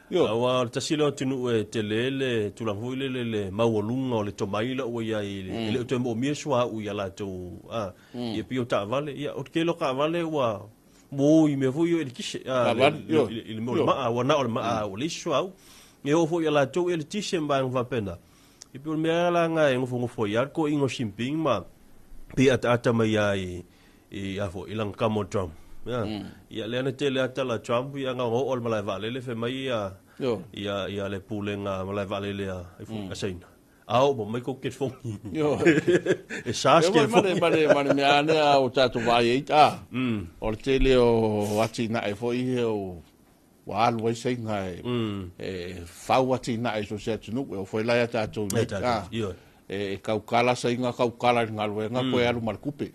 Yo. Awa tasilo tunu te le tulangu le mawolunga o le tomaila o ia ile te mo mia swau ia la to ia pio ta vale ia o ke lo ka vale wa mo i me foi ele kise ele mo ma wa na o ma o le swau e o foi ia la to ele tise mba va pena. E pio me la nga ngofo foi ar ko ingo shimping ma pe ata mai ai e afo ilang kamo Trump ia le ana tele ata la Trump ia nga o ol malai vale le fe mai ia le pulenga malai vale le ai fu asaina au mo mai ko ke fo e sa ske fo mane me ana o tatu vai o tele o ati na e fo i o wa lo sei ngai fa ati na e so se tunu o foi la ata to e kaukala sainga kaukala ngaluenga ko alu markupe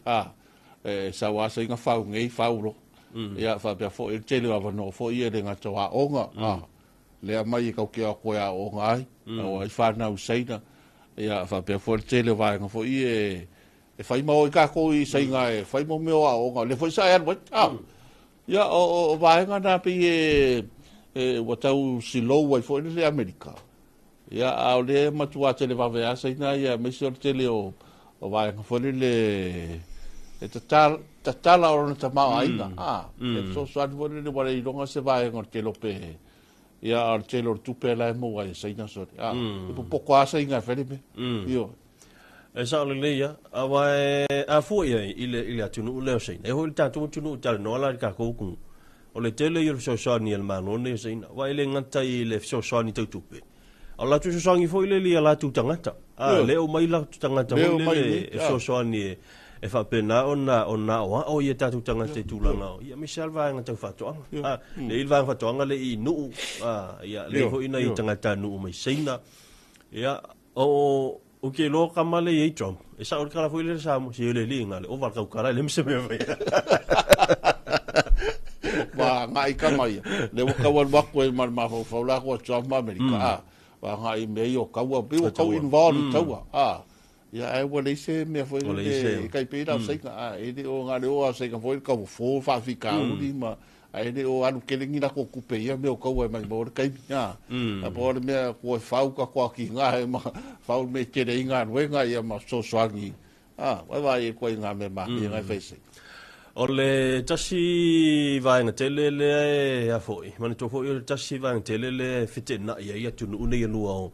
sa wa sainga fa ngei fa uro ia fa pe fo e tele wa no fo ia de ngata wa onga le mai ka ke ko ya onga ai o ai fa na usaina ia fa pe fo tele wa nga fo e fa mo ka ko i sainga e fa mo me o onga le fo sa ya ia o va nga na pe e wa tau silo wa fo le America. Ia au le matua tele va vea saina ia mesor tele o vai ngafole le tatala o na tama ainga so so adu le wale i longa se vai ngor telo pe ia ar telo tupe la mo vai saina so po poco asa inga fele me io e sa le ia vai a fu ia ile atunu le saina e ho ta tunu tal no la ka ko ku o le tele i so so ni el manone saina vai le ngata i le so so ni tupe ala tu sangi foi le ala tu tangata le o mai la tu tangata le so so ni e fa pena ona o ye ta tu tangata tu langa ia Michel va nga tu fato le il va fato nga le i nu ia le foi na i tangata nu mai seina ia o ke lo kamale i Trump e sa o kala foi le sa mo si le linga le o va ka kara le mse me va ngai kamai le o ka wa ko ma fa la ko Trump America wa ngai me o kaua pe o kau involved taua ia ai wa leise me foi le kai pe da sei e de o ngale o sei ka foi ka fo fa fica uri ma ai de o anu ke lengi na ko kupe ia me o kau mai bo kai a bo me ko fa ka ko ki nga ma fa me ke de nga we nga ia ma so swangi wa e ko nga me ma ia ngai face o le tasi vaenga tele le a foi mani to foi tasi vaenga tele le fitena ia tu una ia no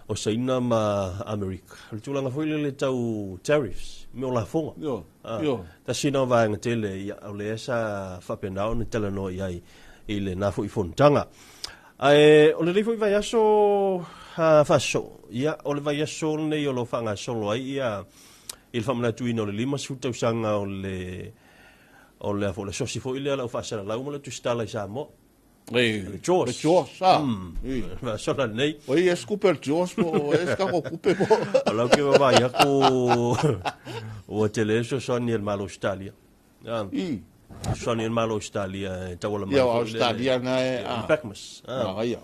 o saina ma America le tulanga foi le tau tariffs me o la fonga tasi na vaenga tele ia o le esa fa penao ni tele no ia ile na foi fontanga o le foi vai aso fa so ia o le vai aso nei o lo fanga solo ai ia il famna tu ino le lima su tau sanga o le fo le sosi fo ile la fa sala la mo tu stala sa mo le George va sola nei oi es super George mo es ka ko kupe mo ala ke va ya ko o tele so soni el malo Italia soni el malo Italia ta wala ma Australia na Beckmas ya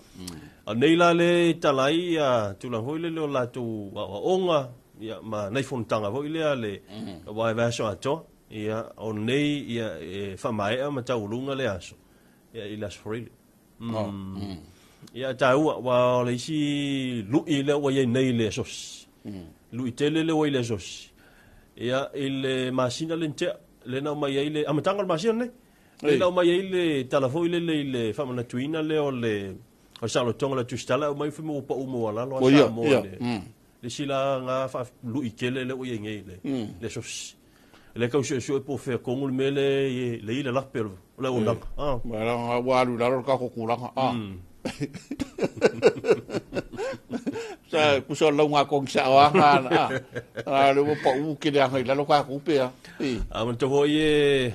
nei la le talai tu la hoile le la tu onga ya ma nei fontanga ho ile le va va so ato ia o nei ia fa mai a mata ulunga le aso ia ilas free ia ta wa le si lu ile wa ye nei le sos lu itele le wa ile sos ia ile masina lente le na mai ile amatanga masina nei le na mai ile telefone ile fa mana tuina le o le o sa lo tonga la tustala o mai fimo pa umo ala lo O sa ia, mo ia, le sila nga fa lu ikele le o yenge le so le ka so po fe ko ngul mele le ile la pero le unang ma la wa lu la ka ko kulanga sa ku so lo nga kong sa wa nga le po u ke le nga lo ka ku pe man to ye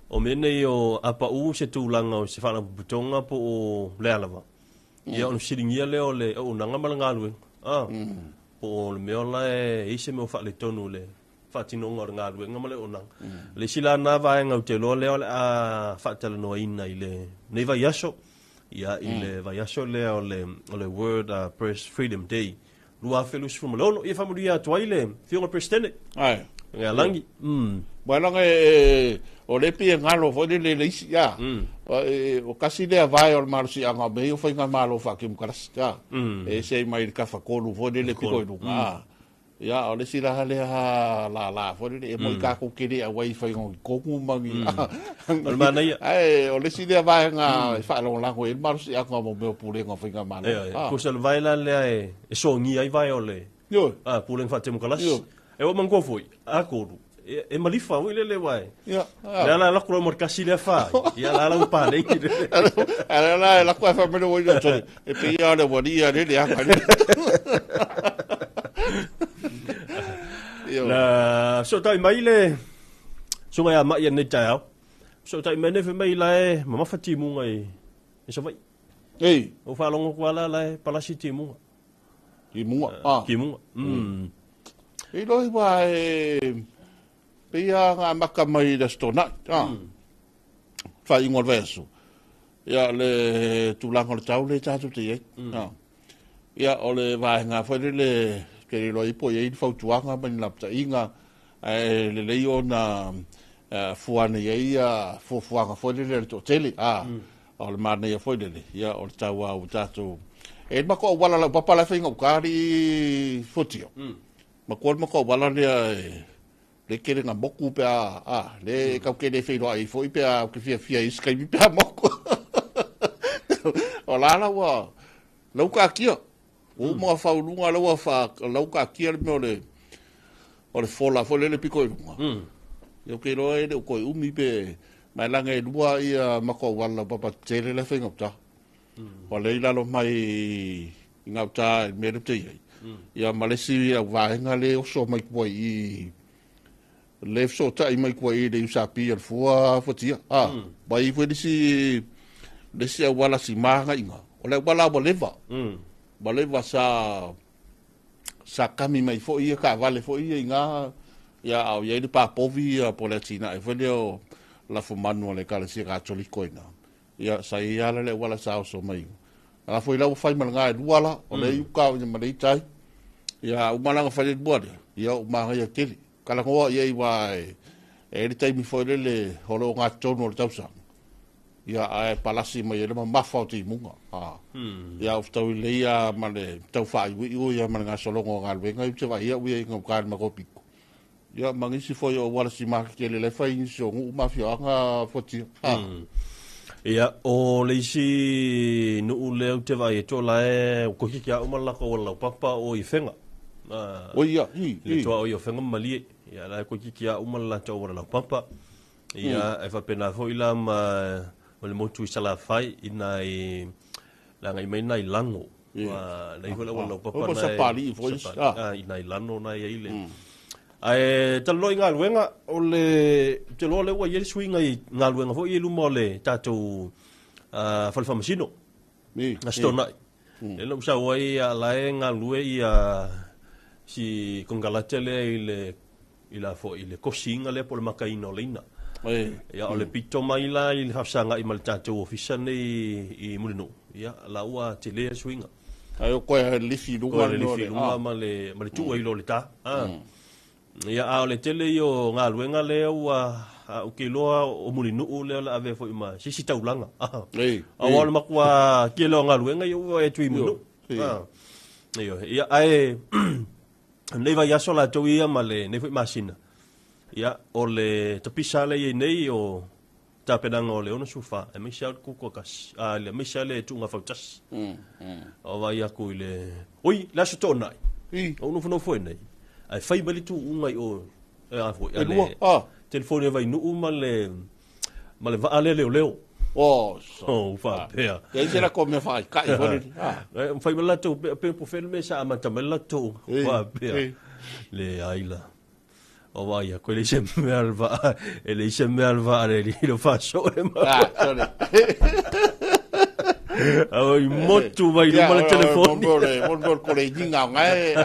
o mene yo apa u se tūlanga o se whana putonga po o le alawa. Ia ono siringia leo le o nanga malanga alue. Po o le meo lai ise meo wha le tonu le whatinonga o ngā alue ngamale o nanga. Le sila nā vai ngau te loa leo le a whatala noa ina i le nei vai aso. Ia i le vai aso leo le World Press Freedom Day. Lua whelus fumalono. Ia whamuria tuai le whionga prestene. Ai. Ngā langi. Bueno, o le pia ngalo fo le isi ya. O kasi le vai o marusi anga me o fainga malo fa kim karasta. E sei mai ka fa kolu fo le piko i lunga. Ya o le sila le ha la fo le e mo ka ko kiri a wai fa ngo ko mu mangi. O mana ia. Ai o le sila vai nga fa lo la ko e marusi anga mo me pule ngo fainga malo. Ko sel vai la le e so ngi ai vai o le. Yo. Pule fa temu kalas. E o mango foi. A koru. E malifa o le wai. Ya. La la ko mo kasi le fa. Ya la upa le. Ala la ko fa me lo yo to. E pe ya le bodia le ya ka. La so tai mai le. So mai ma ya ne tao. So tai mai ne fe mai la mama fati mu ngai. E so vai. Ei, o fa longo kwa la palasi ti mu. Ki mu. Ki mu. E loi wa pia nga maka mai da stona. Fa ingol verso. Ya le tulanga le tau le tatu te. Ya ole va nga fa le ke loi po ye fa tuanga ban lapta inga le le ona fuana ye ya fuanga fo le to tele ole marne ye fo le ya ole tau au tatu. E mako wala la papa la finga ukari fotio. Mako wala le kere nga moku pe le ka ke le fero ai foi pe ke fia iskai pe moko. Ola la wa lau ka kia. O mo fa lunga lau fa lau ka kia me ole fola le piko lunga. Yo ke ro e ko umi pe mai langa e lua ia mako wala papa tele le finga ta. O le la lo mai ingauta me le te ia malesi wa nga le o so mai ko i le so ta i mai ko i le usapi al fua fotia bai foi disi wala si manga inga o le wala boleva boleva sa kami mai fo i ka vale fo i inga ya au ye de pa povi po le tina e foi la fo manu le kala si ga choli koina ya sa ia le wala sa so mai ala foi la fai malanga e wala o le uka o mai tai ya umalanga fai bode ya umanga ya tele kala ko ye wa e le tai mi foi le holo nga tono le tausa ya ai palasi mai le ma fauti munga ya ufta le ya male tau fai u ya malanga solo nga venga te va ya u nga ka ma ko piko ya mangi si foi o wala si ma ke le fai so ma fia nga foti ia o le isi nu le te vai to la ko ki ya umala ko wala papa o i fenga o ia le to o i fenga mali ia la ko ki ya umala to wala papa ia e fa pena foi la ma o le motu sala fai ina i la ngai mai nai lango wa le wala papa na sa pali foi ina i lano na ia ile ai talo inga luenga o le te lo le wa ye swinga i nga luenga fo i lu mole tatu falfa masino na stona e lo sa wa i la nga lue i si congalatele i la fo i le cosinga le por makaino lina ya o le pito mai la i hafsanga i mal tatu ofisa i mulino ya la wa te le swinga ai ko le fi lunga ma le tu i lo le ta ia a le tele yo nga luenga le o ke loa o mulinu le la ave fo ima si taulanga a wala makwa ke lo nga luenga yo e tui munu iyo ia ai nei vai aso la to ia male nei fo masina ia o le tapisa le nei o ta penanga o le ona sufa e misa ku ko kas a le misa le tunga fautas o vai aku le oi la so tona o no fono foi nei ai fai bali tu ungai o a foi ale telefone vai no uma le va ale leo fa pea e se la come fai kai vole fai bala tu pe po fel me sa ma tamela tu fa pea le aila o vai a quelle sempre alva e le sempre alva le lo faccio oh il motto vai no mal telefono buon colleginga ngai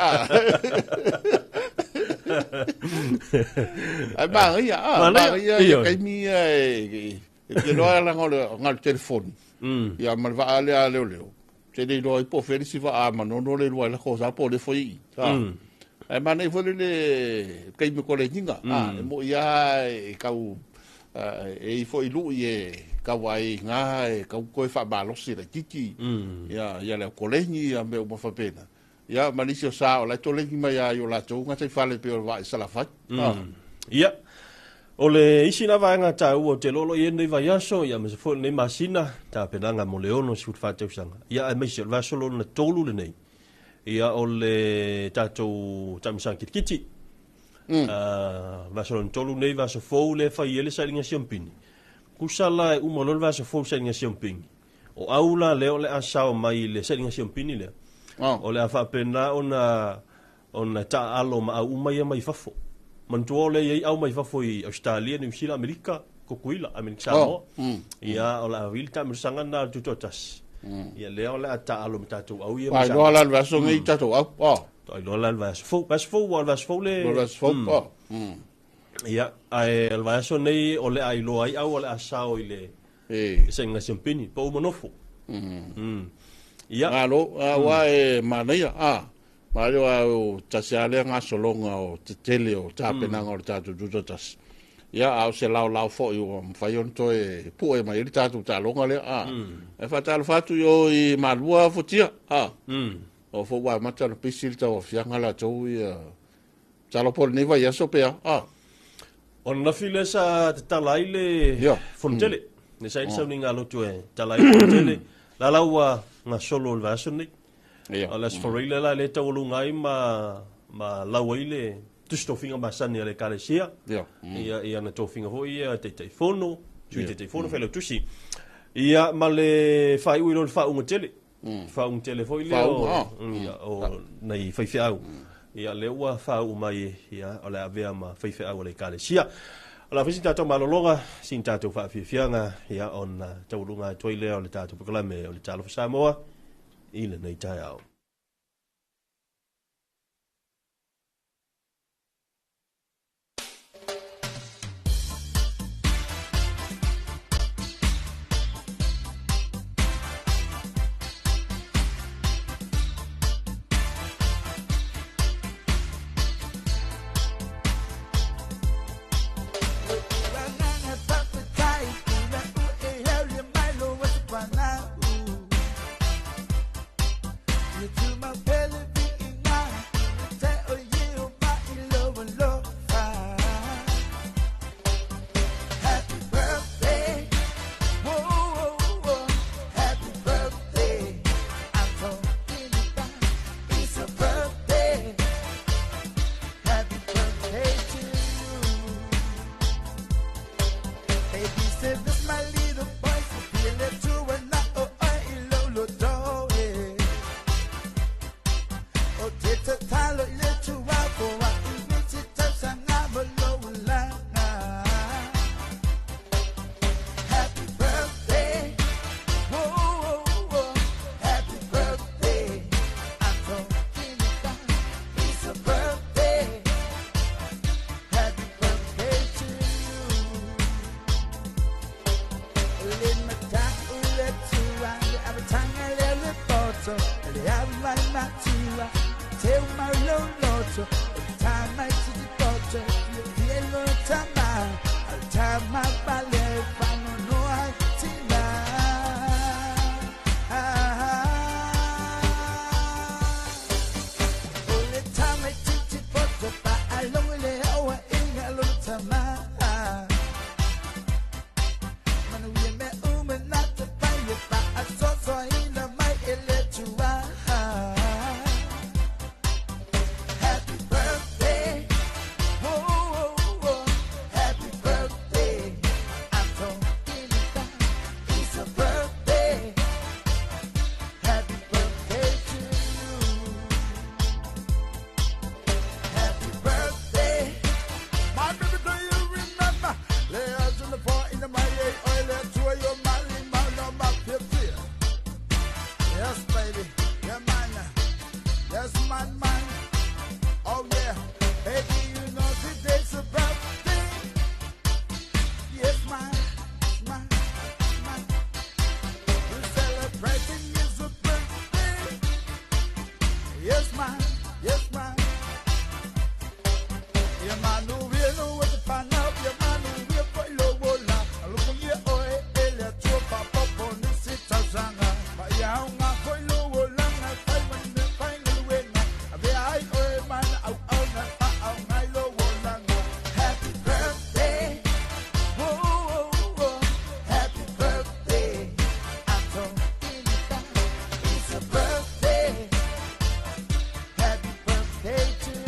Maria kai mi ke lo ala ngal telefono ya malva ale leo se dei lo po felici va ma non le lo la cosa po le foi ma nei foi le kai mi colleginga mo ya kau e foi lu ye kawai nga kau ko fa balo si le kiki ya le collegni ya me mo fa pena ya malisio sa o la tolegi mai ya yo la tu nga se fa le pe o va sa la fa ya o le isina vanga ta o te lolo ye nei vai aso ya me se fo nei masina ta penanga mo leono si fa te usanga ya me se va solo na tolu le nei ya o le tato tamsan kiti va solo tolu nei va so fo le fa ye le salinga siampini kusala u mo lo va so fo salinga siampini o aula le o le asao mai le salinga siampini le o le fa pena ona ta alo ma u mai fafo mantuole ye au mai fafo i Australia New Zealand Amerika ko kuila Amerika Samoa ya ola vilta msanga na tutotas ya leo la ta alo mtatu au ye ma lo la va so ngi tatu to lo la va so le ya ai el va so nei ole ai lo ai au ole asao ile senga simpini po monofo ya alo wa manaya Mario au tasiale nga solonga o tele o tapenanga o tatu tutotas. Ya au se lau fo yo fayon to e pu e mai tatu talonga le e fatal fatu yo i malua fotia o fo wa mata no pisilta o fianga la to ia talo por neva ya sopea on na file sa talaile fontele ne sai sa ninga lo to e talaile fontele la laua nga solo el vasoni alas forile la le tolu ngai ma lawaile tu stofinga masani ale kalesia ia na tofinga ho ia te telefono tu te telefono felo tusi ia male fai uilo fa un tele fa un telefone ia o nei fai fiau ia le ua fa u mai ia ole avea ma fai fiau ale kalesia ala visita to malolonga sinta to fa fianga ia on taulunga toile ole tatu proklame ole Talofa Samoa ile nei tai au Oh yeah, baby, you know today's a birthday. Yes, mine. We're celebrating is a birthday. Yes, mine. Yeah, man, no real know what to find out. Yeah, man, no real for low wola. I look for you, oh, elia, chop up on the sit zanga. But yeah, I'm not for low wola. I find when the final win. I be I, oh, man, out, my low wola. Happy birthday. Whoa. Happy birthday. I'm so it's a birthday. Happy birthday to you.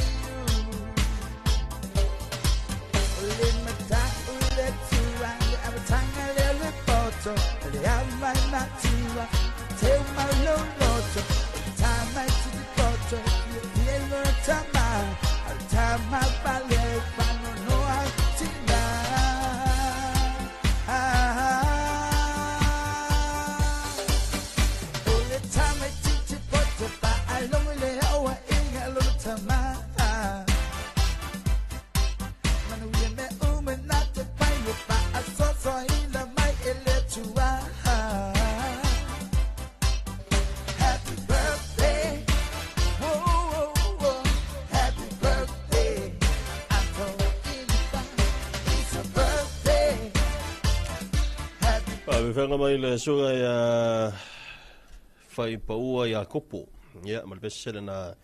Whenga mai le sunga ia whai paua ia kopo. Ia, ma le bese na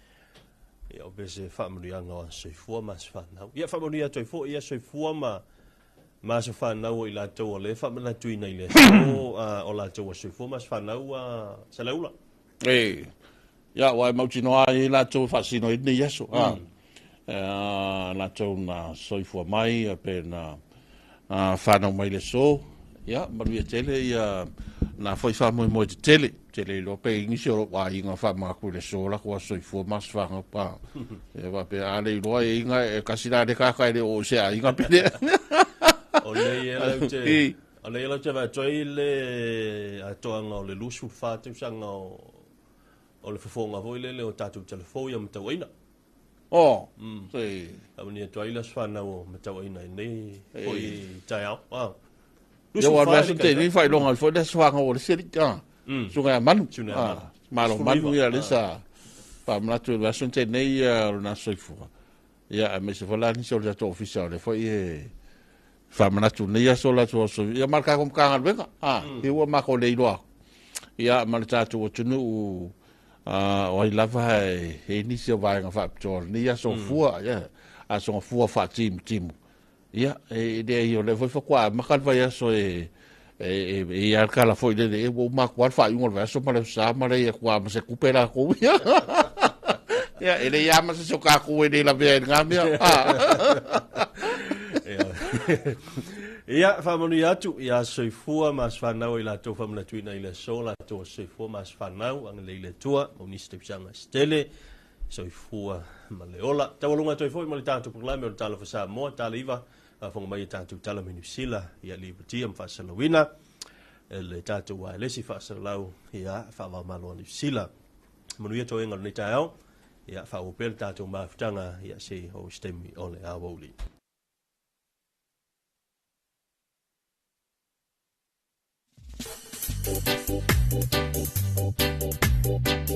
ia o bese whaamurianga o soifua ma se whanau. Ia whaamurianga toifo ia soifua ma se whanau i la tau o le whaamana tuina i le so o la tau o soifua ma se whanau sa laula. Ia, wai mautinoa i la tau whaasino i ni yeso. La tau na soifua mai pe na whanau mai le so. Ya, maruia tele ia na foi fa mo tele lo pe inisi o wa inga fa ma ku le so la ko so fo mas fa pa e va pe ale lo inga e kasina de ka ka de o se inga pe o le ela te va toile a toanga o le lusu fa te sanga o le fofonga vo le o tatu telefo ia mta waina sei amni toile fa na o mta waina nei foi taiao Yo wa va te ni fai longa fo de swanga o le serita. Sunga manu. Malo manu ia le sa. Pa mlatu va sunte nei na soifu. Ya me se vola ni so to official le foi fa mlatu nei so la so ya marca com kanga venga. E o ma ko le lo. Ya malta tu tunu o I lava e ni se va nga fa to ni ya so fua ya. A so fua fa tim. Ia, de io le foi qua, ma cal vai aso al cala foi de o ma qual fa un verso ma le sa ma le qua ma se recupera co. Ia, ele ia ma se so ka co de la via ngambia. Ia, fa manu atu ia soifua mas fanau i la to fa mna tuina i le sola to soifua mas fanau ang le tua o ni stepsanga stele soifua ma le ola. Tawalunga to foi ma le tatu problema o Talofa Samoa taliva fonga mai tatu tala minusila ia liberty am fa salawina le tatu wa le si fa salau ia fa va malo ni sila manuia to enga ni tao ia fa o pel tatu ma ftanga ia se o stemi ole a woli